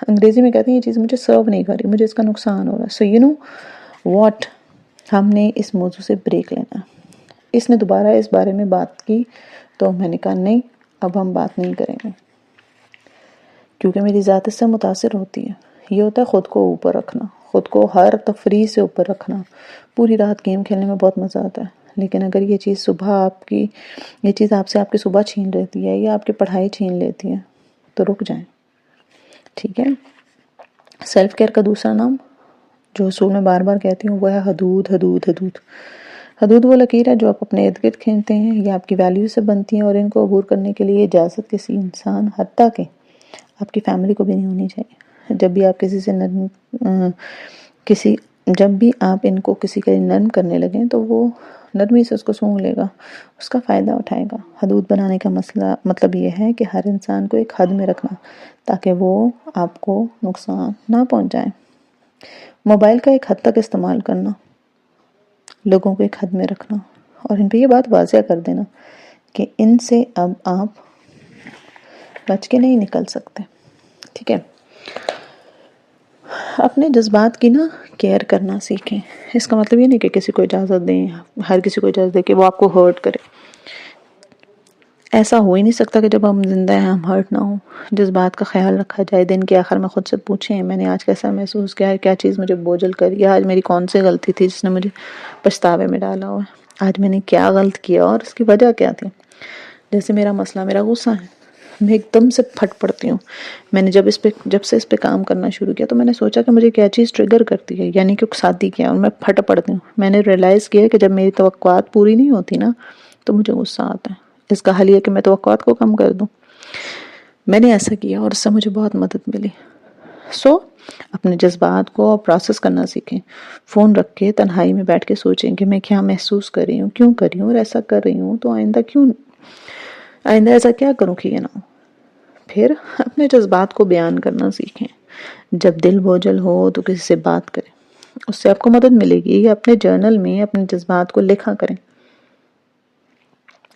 انگریزی میں کہتے ہیں یہ چیز مجھے سرو نہیں کر رہی, مجھے اس کا نقصان ہو رہا ہے. سو یو نو واٹ, ہم نے اس موضوع سے بریک لینا. اس نے دوبارہ اس بارے میں بات کی تو میں نے کہا نہیں, اب ہم بات نہیں کریں گے, کیونکہ میری ذات اس سے متاثر ہوتی ہے. یہ ہوتا ہے خود کو اوپر رکھنا, خود کو ہر تفریح سے اوپر رکھنا. پوری رات گیم کھیلنے میں بہت مزہ آتا ہے, لیکن اگر یہ چیز آپ سے آپ کی صبح چھین لیتی ہے یا آپ کی پڑھائی چھین لیتی ہے تو رک جائیں. ٹھیک ہے. سیلف کیئر کا دوسرا نام جو اصول میں بار بار کہتی ہوں وہ ہے حدود. حدود حدود حدود وہ لکیر ہے جو آپ اپنے ارد گرد کھینچتے ہیں, یہ آپ کی ویلیو سے بنتی ہیں, اور ان کو عبور کرنے کے لیے اجازت کسی انسان, حتیٰ کہ آپ کی فیملی کو بھی نہیں ہونی چاہیے. جب بھی آپ جب بھی آپ ان کو کسی کے نرم کرنے لگیں تو وہ نرمی سے اس کو سونگھ لے گا, اس کا فائدہ اٹھائے گا. حدود بنانے کا مطلب یہ ہے کہ ہر انسان کو ایک حد میں رکھنا تاکہ وہ آپ کو نقصان نہ پہنچائیں. موبائل کا ایک حد تک استعمال کرنا, لوگوں کو ایک حد میں رکھنا, اور ان پہ یہ بات واضح کر دینا کہ ان سے اب آپ بچ کے نہیں نکل سکتے. ٹھیک ہے. اپنے جذبات کی کیئر کرنا سیکھیں. اس کا مطلب یہ نہیں کہ کسی کو اجازت دیں, ہر کسی کو اجازت دیں کہ وہ آپ کو ہرٹ کرے. ایسا ہو ہی نہیں سکتا کہ جب ہم زندہ ہیں ہم ہرٹ نہ ہوں. جذبات کا خیال رکھا جائے. دن کے آخر میں خود سے پوچھیں میں نے آج کیسا محسوس کیا ہے, کیا چیز مجھے بوجھل کری, آج میری کون سی غلطی تھی جس نے مجھے پچھتاوے میں ڈالا ہوا ہے, آج میں نے کیا غلط کیا اور اس کی وجہ کیا تھی. جیسے میرا مسئلہ میرا غصہ ہے, میں ایک دم سے پھٹ پڑتی ہوں. میں نے جب سے اس پہ کام کرنا شروع کیا تو میں نے سوچا کہ مجھے کیا چیز ٹریگر کرتی ہے, یعنی کہ اکساتی کیا, اور میں پھٹ پڑتی ہوں. میں نے ریئلائز کیا کہ جب میری توقعات پوری نہیں ہوتی تو مجھے غصہ آتا ہے. اس کا حل یہ کہ میں توقعات کو کم کر دوں. میں نے ایسا کیا اور اس سے مجھے بہت مدد ملی. اپنے جذبات کو پروسیس کرنا سیکھیں. فون رکھ کے تنہائی میں بیٹھ کے سوچیں کہ میں کیا محسوس کر رہی ہوں, کیوں کر رہی ہوں, اور ایسا کر رہی ہوں تو آئندہ ایسا کیا کروں کہ یہ نہ ہو. پھر اپنے جذبات کو بیان کرنا سیکھیں. جب دل بوجھل ہو تو کسی سے بات کریں, اس سے آپ کو مدد ملے گی. یا اپنے جرنل میں اپنے جذبات کو لکھا کریں.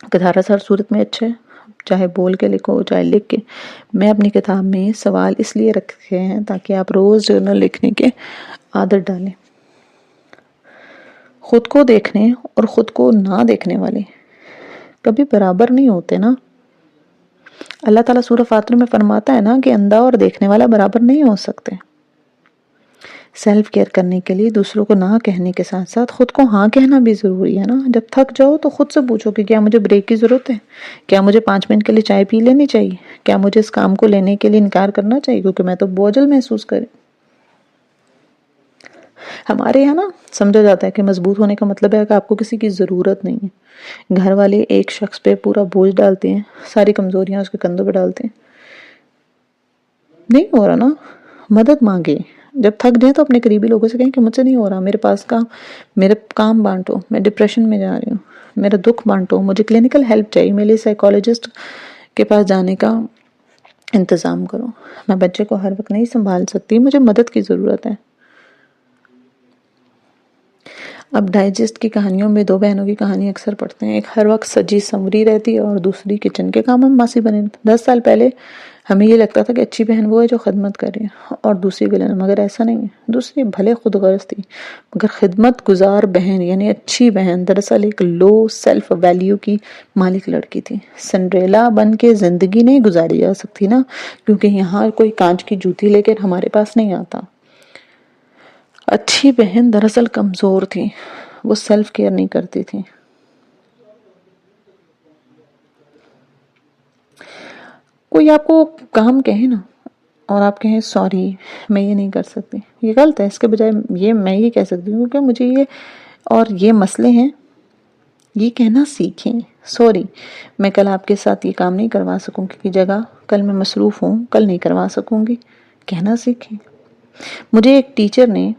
کتھارا ہر صورت میں اچھا ہے, چاہے بول کے لکھو چاہے لکھ کے. میں اپنی کتاب میں سوال اس لیے رکھے ہیں تاکہ آپ روز جرنل لکھنے کے عادت ڈالیں. خود کو دیکھنے اور خود کو نہ دیکھنے والے کبھی برابر نہیں ہوتے نا. اللہ تعالیٰ سورہ فاتر میں فرماتا ہے کہ اندھا اور دیکھنے والا برابر نہیں ہو سکتے. سیلف کیئر کرنے کے لیے دوسروں کو نہ کہنے کے ساتھ ساتھ خود کو ہاں کہنا بھی ضروری ہے نا. جب تھک جاؤ تو خود سے پوچھو کہ کیا مجھے بریک کی ضرورت ہے, کیا مجھے 5 منٹ کے لیے چائے پی لینی چاہیے, کیا مجھے اس کام کو لینے کے لیے انکار کرنا چاہیے کیونکہ میں تو بوجھل محسوس کریں. ہمارے یہاں سمجھا جاتا ہے کہ مضبوط ہونے کا مطلب ہے کہ آپ کو کسی کی ضرورت نہیں ہے. گھر والے ایک شخص پہ پورا بوجھ ڈالتے ہیں, ساری کمزوریاں اس کے کندھوں پہ ڈالتے ہیں. نہیں ہو رہا مدد مانگے. جب تھک جائیں تو اپنے قریبی لوگوں سے کہیں کہ مجھ سے نہیں ہو رہا, میرے کام بانٹو, میں ڈپریشن میں جا رہی ہوں, میرا دکھ بانٹو, مجھے کلینکل ہیلپ چاہیے, میرے سائیکالوجسٹ کے پاس جانے کا انتظام کرو, میں بچے کو ہر وقت نہیں سنبھال سکتی, مجھے مدد کی ضرورت ہے. اب ڈائجسٹ کی کہانیوں میں 2 بہنوں کی کہانی اکثر پڑھتے ہیں. ایک ہر وقت سجی سنوری رہتی ہے اور دوسری کچن کے کاموں میں ماسی بنے. 10 سال پہلے ہمیں یہ لگتا تھا کہ اچھی بہن وہ ہے جو خدمت کر رہی ہے اور دوسری ویلن, مگر ایسا نہیں ہے. دوسری بھلے خود غرض تھی مگر خدمت گزار بہن یعنی اچھی بہن دراصل ایک لو سیلف ویلیو کی مالک لڑکی تھی. سنڈریلا بن کے زندگی نہیں گزاری جا سکتی کیونکہ یہاں کوئی کانچ کی جوتی لے کر ہمارے پاس نہیں آتا. اچھی بہن دراصل کمزور تھی, وہ سیلف کیئر نہیں کرتی تھی. کوئی آپ کو کام کہے اور آپ کہیں سوری میں یہ نہیں کر سکتی, یہ غلط ہے. اس کے بجائے میں یہ کہہ سکتی ہوں کہ مجھے یہ اور یہ مسئلے ہیں, یہ کہنا سیکھیں. سوری میں کل آپ کے ساتھ یہ کام نہیں کروا سکوں گی کی جگہ کل میں مصروف ہوں, کل نہیں کروا سکوں گی, کہنا سیکھیں. مجھے ایک ٹیچر نے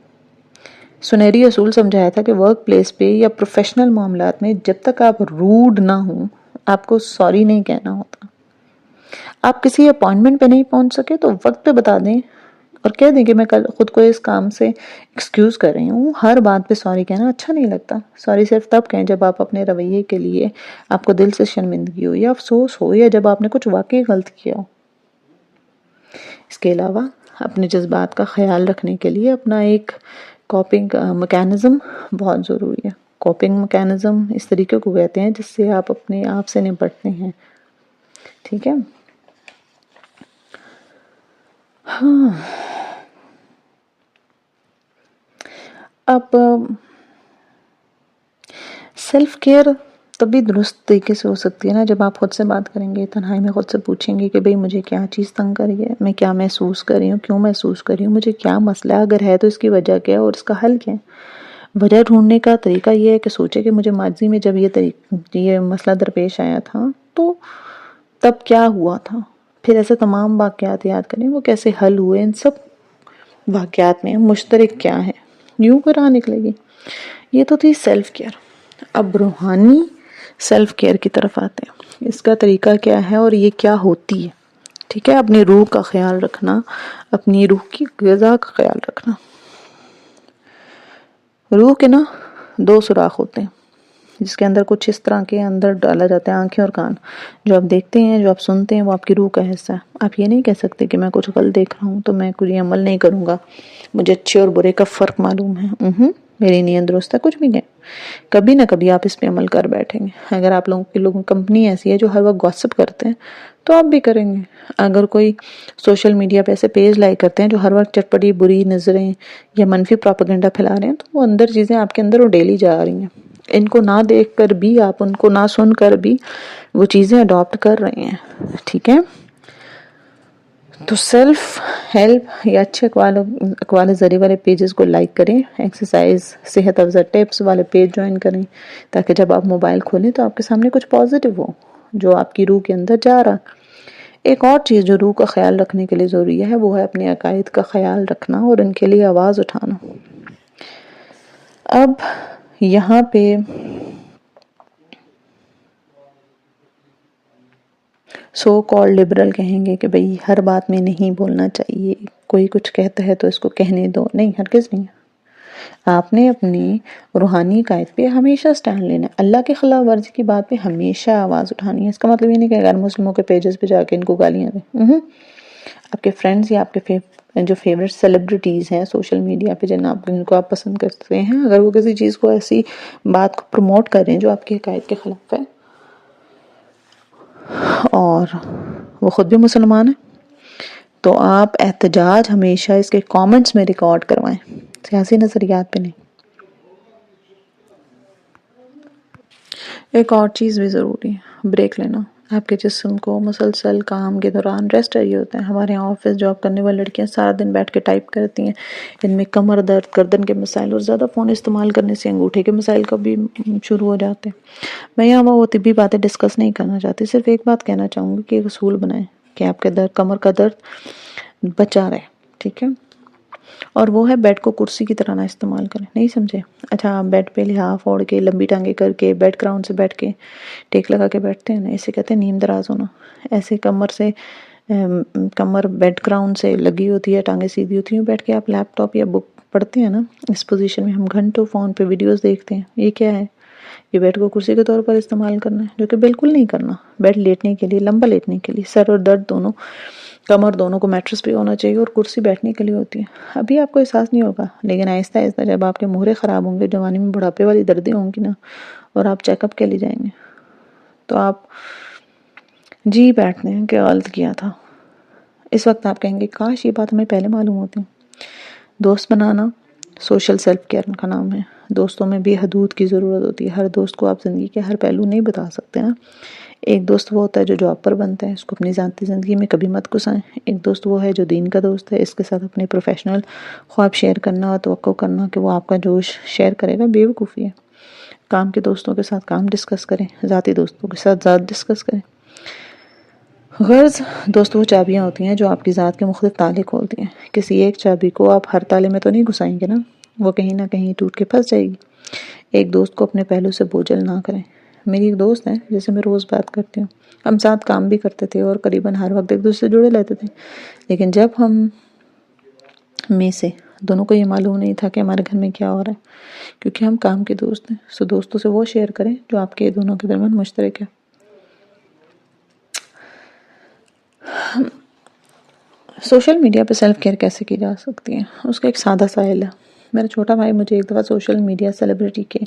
سنہری اصول سمجھایا تھا کہ ورک پلیس پہ یا پروفیشنل معاملات میں جب تک آپ روڈ نہ ہوں آپ کو سوری نہیں کہنا ہوتا. آپ کسی اپوائنٹمنٹ پہ نہیں پہنچ سکے تو وقت پہ بتا دیں اور کہہ دیں کہ میں کل خود کو اس کام سے ایکسکیوز کر رہی ہوں. ہر بات پہ سوری کہنا اچھا نہیں لگتا. سوری صرف تب کہیں جب آپ اپنے رویے کے لیے آپ کو دل سے شرمندگی ہو یا افسوس ہو یا جب آپ نے کچھ واقعی غلط کیا ہو. اس کے علاوہ اپنے جذبات کا خیال رکھنے کے لیے اپنا ایک کوپنگ میکینزم بہت ضروری ہے. کوپنگ میکینزم اس طریقے کو کہتے ہیں جس سے آپ اپنے آپ سے نپٹتے ہیں. ٹھیک ہے. ہاں اب سیلف کیئر تبھی درست طریقے سے ہو سکتی ہے نا جب آپ خود سے بات کریں گے، تنہائی میں خود سے پوچھیں گے کہ بھئی مجھے کیا چیز تنگ کر رہی ہے، میں کیا محسوس کر رہی ہوں، کیوں محسوس کر رہی ہوں، مجھے کیا مسئلہ ہے، اگر ہے تو اس کی وجہ کیا ہے اور اس کا حل کیا ہے. وجہ ڈھونڈنے کا طریقہ یہ ہے کہ سوچے کہ مجھے ماضی میں جب یہ مسئلہ درپیش آیا تھا تو تب کیا ہوا تھا. پھر ایسے تمام واقعات یاد کریں وہ کیسے حل ہوئے، ان سب واقعات میں مشترک کیا ہے. یوں پھر راہ نکلے گی. یہ تو تھی سیلف کیئر. اب روحانی سیلف کیئر کی طرف آتے ہیں. اس کا طریقہ کیا ہے اور یہ کیا ہوتی ہے. ٹھیک ہے. اپنی روح کا خیال رکھنا، اپنی روح کی غذا کا خیال رکھنا. روح کے نا 2 سوراخ ہوتے ہیں جس کے اندر کچھ اس طرح کے اندر ڈالا جاتا ہے، آنکھیں اور کان. جو آپ دیکھتے ہیں، جو آپ سنتے ہیں، وہ آپ کی روح کا حصہ ہے. آپ یہ نہیں کہہ سکتے کہ میں کچھ غلط دیکھ رہا ہوں تو میں کوئی عمل نہیں کروں گا، مجھے اچھے اور برے کا فرق معلوم ہے، میری نیت درست ہے. کچھ بھی کہیں، کبھی نہ کبھی آپ اس پہ عمل کر بیٹھیں گے. اگر آپ لوگوں کمپنی ایسی ہے جو ہر وقت گوسپ کرتے ہیں تو آپ بھی کریں گے. اگر کوئی سوشل میڈیا پہ ایسے پیج لائک کرتے ہیں جو ہر وقت چٹپٹی بری نظریں یا منفی پروپیگنڈا پھیلا رہے ہیں تو وہ اندر چیزیں آپ کے اندر وہ ڈیلی جا رہی ہیں. ان کو نہ دیکھ کر بھی، آپ ان کو نہ سن کر بھی وہ چیزیں اڈاپٹ کر رہے ہیں. ٹھیک ہے. تو سیلف ہیلپ یا اچھے اقوال زری والے پیجز کو لائک کریں. ایکسرسائز، صحت افزا ٹپس والے پیج جوائن کریں تاکہ جب آپ موبائل کھولیں تو آپ کے سامنے کچھ پازیٹیو ہو جو آپ کی روح کے اندر جا رہا. ایک اور چیز جو روح کا خیال رکھنے کے لیے ضروری ہے وہ ہے اپنے عقائد کا خیال رکھنا اور ان کے لیے آواز اٹھانا. اب یہاں پہ سو کال لبرل کہیں گے کہ بھئی ہر بات میں نہیں بولنا چاہیے، کوئی کچھ کہتا ہے تو اس کو کہنے دو. نہیں، ہرگز نہیں. آپ نے اپنی روحانی قائد پہ ہمیشہ سٹینڈ لینا ہے. اللہ کے خلاف ورزی کی بات پہ ہمیشہ آواز اٹھانی ہے. اس کا مطلب یہ نہیں کہ غیر مسلموں کے پیجز پہ جا کے ان کو گالیاں دیں. آپ کے فرینڈز یا آپ کے جو فیورٹ سیلیبریٹیز ہیں سوشل میڈیا پہ جن کو آپ پسند کرتے ہیں، اگر وہ کسی چیز کو ایسی بات کو پروموٹ کر رہے ہیں جو آپ کے عقائد کے خلاف ہے اور وہ خود بھی مسلمان ہیں تو آپ احتجاج ہمیشہ اس کے کامنٹس میں ریکارڈ کروائیں، سیاسی نظریات پہ نہیں. ایک اور چیز بھی ضروری ہے، بریک لینا. آپ کے جسم کو مسلسل کام کے دوران ریسٹ چاہیے ہوتا ہے. ہمارے یہاں آفس جاب کرنے والی لڑکیاں سارا دن بیٹھ کے ٹائپ کرتی ہیں، ان میں کمر درد، گردن کے مسائل اور زیادہ فون استعمال کرنے سے انگوٹھے کے مسائل کا بھی شروع ہو جاتے ہیں. میں یہاں وہ طبی باتیں ڈسکس نہیں کرنا چاہتی، صرف ایک بات کہنا چاہوں گی کہ ایک اصول بنائیں کہ آپ کے کمر کا درد بچا رہے. ٹھیک ہے. اور وہ ہے بیڈ کو کرسی کی طرح نہ استعمال کریں. نہیں سمجھے؟ اچھا، آپ بیڈ پہ لحاف اوڑھ کے لمبی ٹانگیں کر کے بیڈ گراؤنڈ سے بیٹھ کے ٹیک لگا کے بیٹھتے ہیں نا، اسے کہتے ہیں نیم دراز ہونا. ایسے کمر بیڈ گراؤنڈ سے لگی ہوتی ہے، ٹانگیں سیدھی ہوتی ہیں، بیٹھ کے آپ لیپ ٹاپ یا بک پڑھتے ہیں نا، اس پوزیشن میں ہم گھنٹوں فون پہ ویڈیوز دیکھتے ہیں. یہ کیا ہے؟ یہ بیڈ کو کرسی کے طور پر استعمال کرنا ہے، جو کہ بالکل نہیں کرنا. بیڈ لیٹنے کے لیے، لمبا لیٹنے کے لیے، سر اور درد دونوں، کمر دونوں کو میٹرس پہ ہونا چاہیے، اور کرسی بیٹھنے کے لیے ہوتی ہے. ابھی آپ کو احساس نہیں ہوگا لیکن آہستہ آہستہ جب آپ کے مہرے خراب ہوں گے، جوانی میں بڑھاپے والی دردیں ہوں گی نا، اور آپ چیک اپ کے لیے جائیں گے تو آپ جی بیٹھتے ہیں کہ غلط کیا تھا. اس وقت آپ کہیں گے کاش یہ بات ہمیں پہلے معلوم ہوتی. دوست بنانا سوشل سیلف کیئر کا نام ہے. دوستوں میں بھی حدود کی ضرورت ہوتی ہے. ہر دوست کو آپ زندگی کے ہر پہلو نہیں بتا سکتے نا. ایک دوست وہ ہوتا ہے جو جاب پر بنتا ہے، اس کو اپنی ذاتی زندگی میں کبھی مت گھسائیں. ایک دوست وہ ہے جو دین کا دوست ہے، اس کے ساتھ اپنے پروفیشنل خواب شیئر کرنا اور توقع کرنا کہ وہ آپ کا جوش شیئر کرے گا بے وقوفی ہے. کام کے دوستوں کے ساتھ کام ڈسکس کریں، ذاتی دوستوں کے ساتھ ذات ڈسکس کریں. غرض دوست وہ چابیاں ہوتی ہیں جو آپ کی ذات کے مختلف تالے کھولتی ہیں. کسی ایک چابی کو آپ ہر تالے میں تو نہیں گھسائیں گے نا، وہ کہیں نہ کہیں ٹوٹ کے پھنس جائے گی. ایک دوست کو اپنے پہلو سے بوجھل نہ کریں. میری ایک دوست ہے جس سے میں روز بات کرتی ہوں، ہم ساتھ کام بھی کرتے تھے اور قریباً ہر وقت ایک دوسرے سے جڑے رہتے تھے. لیکن جب ہم میں سے دونوں کو یہ معلوم نہیں تھا کہ ہمارے گھر میں کیا ہو رہا ہے، کیونکہ ہم کام کے دوست ہیں. سو دوستوں سے وہ شیئر کریں جو آپ کے دونوں کے درمیان مشترک ہے. سوشل میڈیا پہ سیلف کیئر کیسے کی جا سکتی ہے، اس کا ایک سادہ سا حل ہے. میرا چھوٹا بھائی مجھے ایک دفعہ سوشل میڈیا سیلیبریٹی کے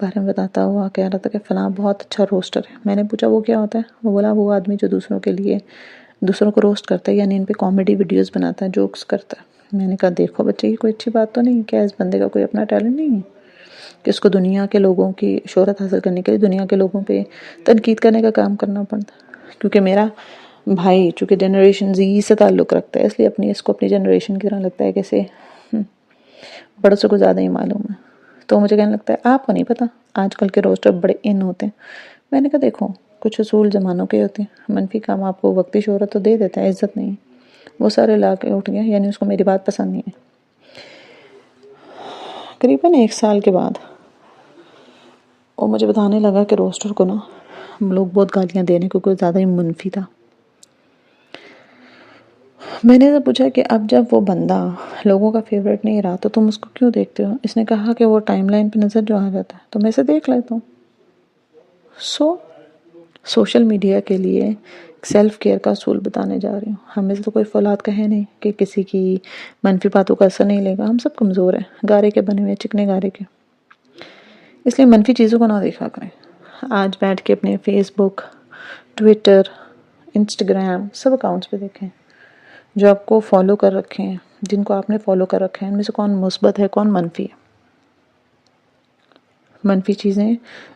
بارے میں بتاتا ہوا کہہ رہا تھا کہ فلاں بہت اچھا روسٹر ہے. میں نے پوچھا وہ کیا ہوتا ہے؟ وہ بولا وہ آدمی جو دوسروں کو روسٹ کرتا ہے، یعنی ان پہ کامیڈی ویڈیوز بناتا ہے، جوکس کرتا ہے. میں نے کہا دیکھو بچے، یہ کوئی اچھی بات تو نہیں. کیا اس بندے کا کوئی اپنا ٹیلنٹ نہیں ہے کہ اس کو دنیا کے لوگوں کی شہرت حاصل کرنے کے لیے دنیا کے لوگوں پہ تنقید کرنے کا کام کرنا پڑتا؟ کیونکہ میرا بھائی چونکہ جنریشن زی سے تعلق رکھتا ہے، اس لیے اس کو اپنی جنریشن کی طرح لگتا ہے کہ بڑوں سے کو زیادہ ہی معلوم ہے. تو مجھے کہنے لگتا ہے آپ کو نہیں پتا آج کل کے روسٹر بڑے ان ہوتے ہیں. میں نے کہا دیکھو کچھ اصول زمانوں کے ہوتے ہیں. منفی کام آپ کو وقتی شہرت تو دے دیتا ہے، عزت نہیں. وہ سارے لا کے اٹھ گیا، یعنی اس کو میری بات پسند نہیں ہے. قریباً 1 سال کے بعد وہ مجھے بتانے لگا کہ روسٹر کو نا لوگ بہت گالیاں دے رہے ہیں کیونکہ وہ زیادہ ہی منفی تھا. میں نے تو پوچھا کہ اب جب وہ بندہ لوگوں کا فیورٹ نہیں رہا تو تم اس کو کیوں دیکھتے ہو؟ اس نے کہا کہ وہ ٹائم لائن پہ نظر جو آ جاتا ہے تو میں اسے دیکھ لیتا ہوں. سوشل میڈیا کے لیے سیلف کیئر کا اصول بتانے جا رہی ہوں. ہمیں سے تو کوئی فولاد کا ہے نہیں کہ کسی کی منفی باتوں کا اثر نہیں لے گا. ہم سب کمزور ہیں، گارے کے بنے ہوئے، چکنے گارے کے. اس لیے منفی چیزوں کو نہ دیکھا کریں. آج بیٹھ کے اپنے فیس بک، ٹویٹر، انسٹاگرام سب اکاؤنٹس پہ دیکھیں جو آپ کو فالو کر رکھے ہیں، جن کو آپ نے فالو کر رکھے ہیں، ان میں سے کون مثبت ہے کون منفی ہے. منفی چیزیں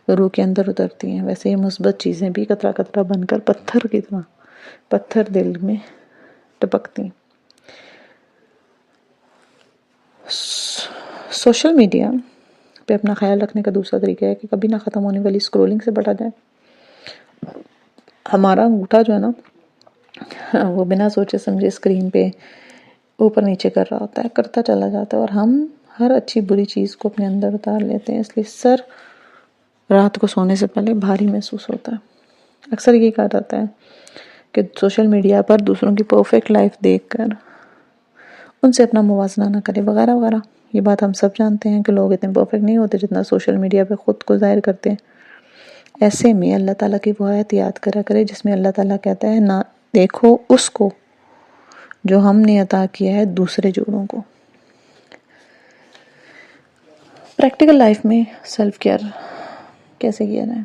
روح کے اندر اترتی ہیں، ویسے یہ مثبت چیزیں بھی قطرہ قطرہ بن کر پتھر کی طرح پتھر دل میں ٹپکتی ہیں. سوشل میڈیا پہ اپنا خیال رکھنے کا دوسرا طریقہ ہے کہ کبھی نہ ختم ہونے والی اسکرولنگ سے بچا جائے. ہمارا انگوٹھا جو ہے نا وہ بنا سوچے سمجھے اسکرین پہ اوپر نیچے کر رہا ہوتا ہے، کرتا چلا جاتا ہے، اور ہم ہر اچھی بری چیز کو اپنے اندر اتار لیتے ہیں. اس لیے سر رات کو سونے سے پہلے بھاری محسوس ہوتا ہے. اکثر یہ کہا جاتا ہے کہ سوشل میڈیا پر دوسروں کی پرفیکٹ لائف دیکھ کر ان سے اپنا موازنہ نہ کرے وغیرہ وغیرہ. یہ بات ہم سب جانتے ہیں کہ لوگ اتنے پرفیکٹ نہیں ہوتے جتنا سوشل میڈیا پہ خود کو ظاہر کرتے ہیں. ایسے میں اللہ تعالیٰ کی وہ آیت یاد کرا کرے جس میں اللہ تعالیٰ کہتا ہے نہ دیکھو اس کو جو ہم نے عطا کیا ہے دوسرے جوڑوں کو. پریکٹیکل لائف میں سیلف کیئر کیسے کیا جائے؟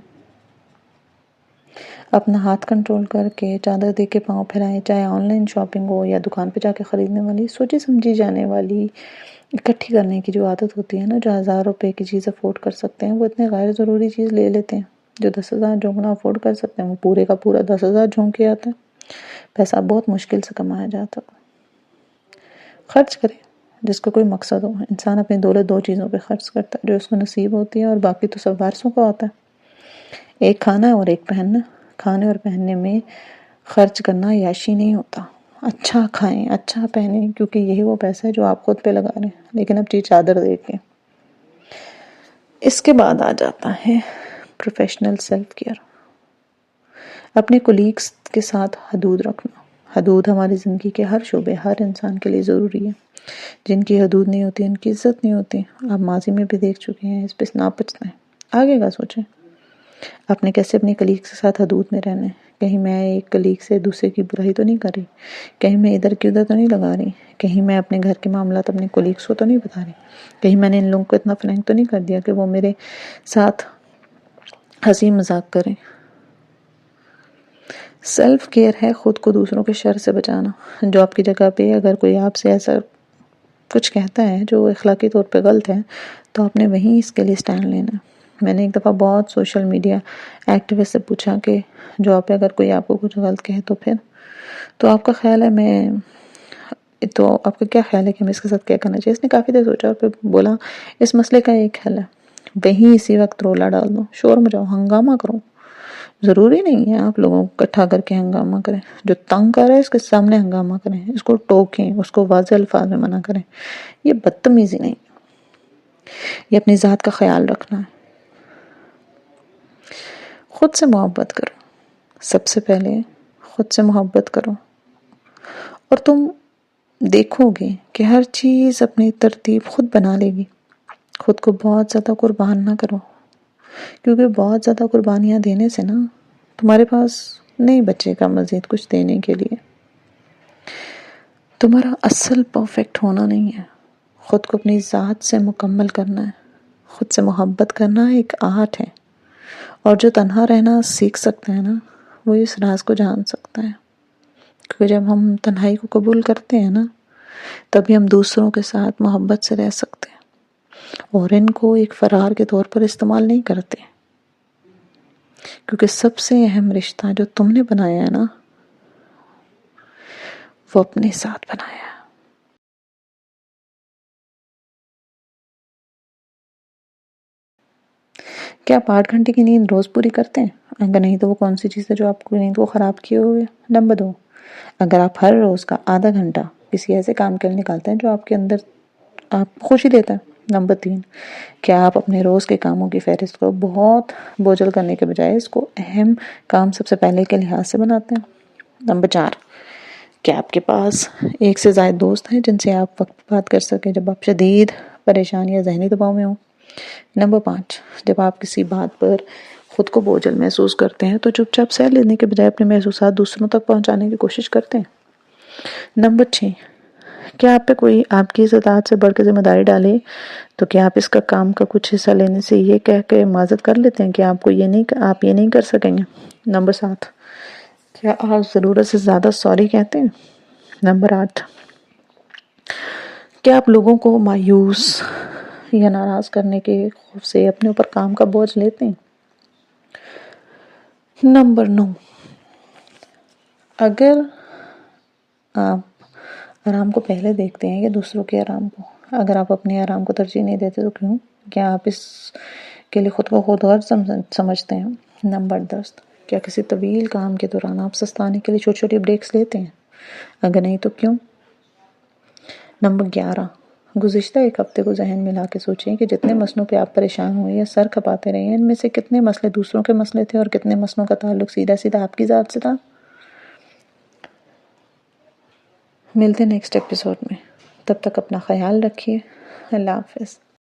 اپنا ہاتھ کنٹرول کر کے چادر دے کے پاؤں پھیرائیں، چاہے آن لائن شاپنگ ہو یا دکان پہ جا کے خریدنے والی سوچی سمجھی جانے والی اکٹھی کرنے کی جو عادت ہوتی ہے نا، جو 1000 روپے کی چیز افورڈ کر سکتے ہیں وہ اتنے غیر ضروری چیز لے لیتے ہیں. جو 10,000 جھونکنا افورڈ کر سکتے ہیں وہ پورے کا پورا 10,000 جھونک کے آتا ہے. پیسہ بہت مشکل سے کمایا جاتا ہے. خرچ کرے جس کا کوئی مقصد ہو. انسان اپنی دولت 2 چیزوں پہ خرچ کرتا ہے جو اس کو نصیب ہوتی ہے، اور باقی تو سب وارثوں کا ہوتا ہے. ایک کھانا اور ایک پہننا. کھانے اور پہننے میں خرچ کرنا عیاشی نہیں ہوتا. اچھا کھائیں، اچھا پہنیں، کیونکہ یہی وہ پیسہ ہے جو آپ خود پہ لگا رہے ہیں. لیکن اب چادر دے کے. اس کے بعد آ جاتا ہے پروفیشنل سیلف کیئر. اپنے کولیگز کے ساتھ حدود رکھنا. حدود ہماری زندگی کے ہر شعبے، ہر انسان کے لیے ضروری ہے. جن کی حدود نہیں ہوتی ان کی عزت نہیں ہوتی. آپ ماضی میں بھی دیکھ چکے ہیں، اس پہ نہ پچھتائیں. آگے کا سوچیں آپ نے کیسے اپنے کلیگ کے ساتھ حدود میں رہنا ہے. کہیں میں ایک کلیگ سے دوسرے کی برائی تو نہیں کر رہی، کہیں میں ادھر کی ادھر تو نہیں لگا رہی، کہیں میں اپنے گھر کے معاملات اپنے کلیگس کو تو نہیں بتا رہی، کہیں میں نے ان لوگوں کو اتنا فرینک تو نہیں کر دیا کہ وہ میرے ساتھ ہنسی مذاق کریں. سیلف کیئر ہے خود کو دوسروں کے شر سے بچانا. جو آپ کی جگہ پہ اگر کوئی آپ سے ایسا کچھ کہتا ہے جو اخلاقی طور پہ غلط ہے تو آپ نے وہیں اس کے لیے سٹینڈ لینا ہے. میں نے ایک دفعہ بہت سوشل میڈیا ایکٹیوسٹ سے پوچھا کہ جو آپ پہ اگر کوئی آپ کو کچھ غلط کہے تو پھر تو آپ کا خیال ہے آپ کا کیا خیال ہے کہ ہمیں اس کے ساتھ کیا کرنا چاہیے؟ اس نے کافی دیر سوچا اور پھر بولا اس مسئلے کا ایک حل ہے، وہیں اسی وقت رولا ڈال دو، شور مچاؤ، ہنگامہ کرو. ضروری نہیں ہے آپ لوگوں کو اکٹھا کر کے ہنگامہ کریں. جو تنگ کر رہا ہے اس کے سامنے ہنگامہ کریں، اس کو ٹوکیں، اس کو واضح الفاظ میں منع کریں. یہ بدتمیزی نہیں، یہ اپنی ذات کا خیال رکھنا ہے. خود سے محبت کرو. سب سے پہلے خود سے محبت کرو. اور تم دیکھو گے کہ ہر چیز اپنی ترتیب خود بنا لے گی. خود کو بہت زیادہ قربان نہ کرو، کیونکہ بہت زیادہ قربانیاں دینے سے نا تمہارے پاس نہیں بچے گا مزید کچھ دینے کے لیے. تمہارا اصل پرفیکٹ ہونا نہیں ہے، خود کو اپنی ذات سے مکمل کرنا ہے. خود سے محبت کرنا ایک آرٹ ہے، اور جو تنہا رہنا سیکھ سکتا ہے نا وہ اس راز کو جان سکتا ہے. کیونکہ جب ہم تنہائی کو قبول کرتے ہیں نا تبھی ہم دوسروں کے ساتھ محبت سے رہ سکتے ہیں، اور ان کو ایک فرار کے طور پر استعمال نہیں کرتے. کیونکہ سب سے اہم رشتہ جو تم نے بنایا ہے نا وہ اپنے ساتھ بنایا ہے. کیا آپ 8 گھنٹے کی نیند روز پوری کرتے ہیں؟ اگر نہیں تو وہ کون سی چیز ہے جو آپ کو نیند کو خراب کیے ہوئے؟ نمبر 2، اگر آپ ہر روز کا آدھا گھنٹہ کسی ایسے کام کے لیے نکالتے ہیں جو آپ کے اندر آپ خوشی دیتا ہے. نمبر 3، کیا آپ اپنے روز کے کاموں کی فہرست کو بہت بوجھل کرنے کے بجائے اس کو اہم کام سب سے پہلے کے لحاظ سے بناتے ہیں؟ نمبر 4، کیا آپ کے پاس ایک سے زائد دوست ہیں جن سے آپ وقت بات کر سکیں جب آپ شدید پریشان یا ذہنی دباؤ میں ہوں؟ نمبر 5، جب آپ کسی بات پر خود کو بوجھل محسوس کرتے ہیں تو چپ چاپ سہ لینے کے بجائے اپنے محسوسات دوسروں تک پہنچانے کی کوشش کرتے ہیں؟ نمبر 6، کیا آپ پہ کوئی آپ کی استطاعت سے بڑھ کے ذمہ داری ڈالے تو کیا آپ اس کا کام کا کچھ حصہ لینے سے یہ کہہ کے معذرت کر لیتے ہیں کہ آپ یہ نہیں کر سکیں گے؟ نمبر 7، کیا آپ ضرورت سے زیادہ سوری کہتے ہیں؟ نمبر 8، کیا آپ لوگوں کو مایوس یا ناراض کرنے کے خوف سے اپنے اوپر کام کا بوجھ لیتے ہیں؟ نمبر 9، اگر آپ آرام کو پہلے دیکھتے ہیں یا دوسروں کے آرام کو، اگر آپ اپنے آرام کو ترجیح نہیں دیتے تو کیوں؟ کیا آپ اس کے لیے خود کو خود غرض سمجھتے ہیں؟ نمبر 10، کیا کسی طویل کام کے دوران آپ سستانے کے لیے چھوٹی چھوٹی بریکس لیتے ہیں؟ اگر نہیں تو کیوں؟ نمبر 11، گزشتہ ایک ہفتے کو ذہن میں لا کے سوچیں کہ جتنے مسئلوں پہ آپ پریشان ہوئے یا سر کھپاتے رہے ہیں ان میں سے کتنے مسئلے دوسروں کے مسئلے تھے اور کتنے مسئلوں کا تعلق سیدھا سیدھا آپ کی ذات سے تھا. ملتے ہیں نیکسٹ ایپیسوڈ میں، تب تک اپنا خیال رکھیے. اللہ حافظ.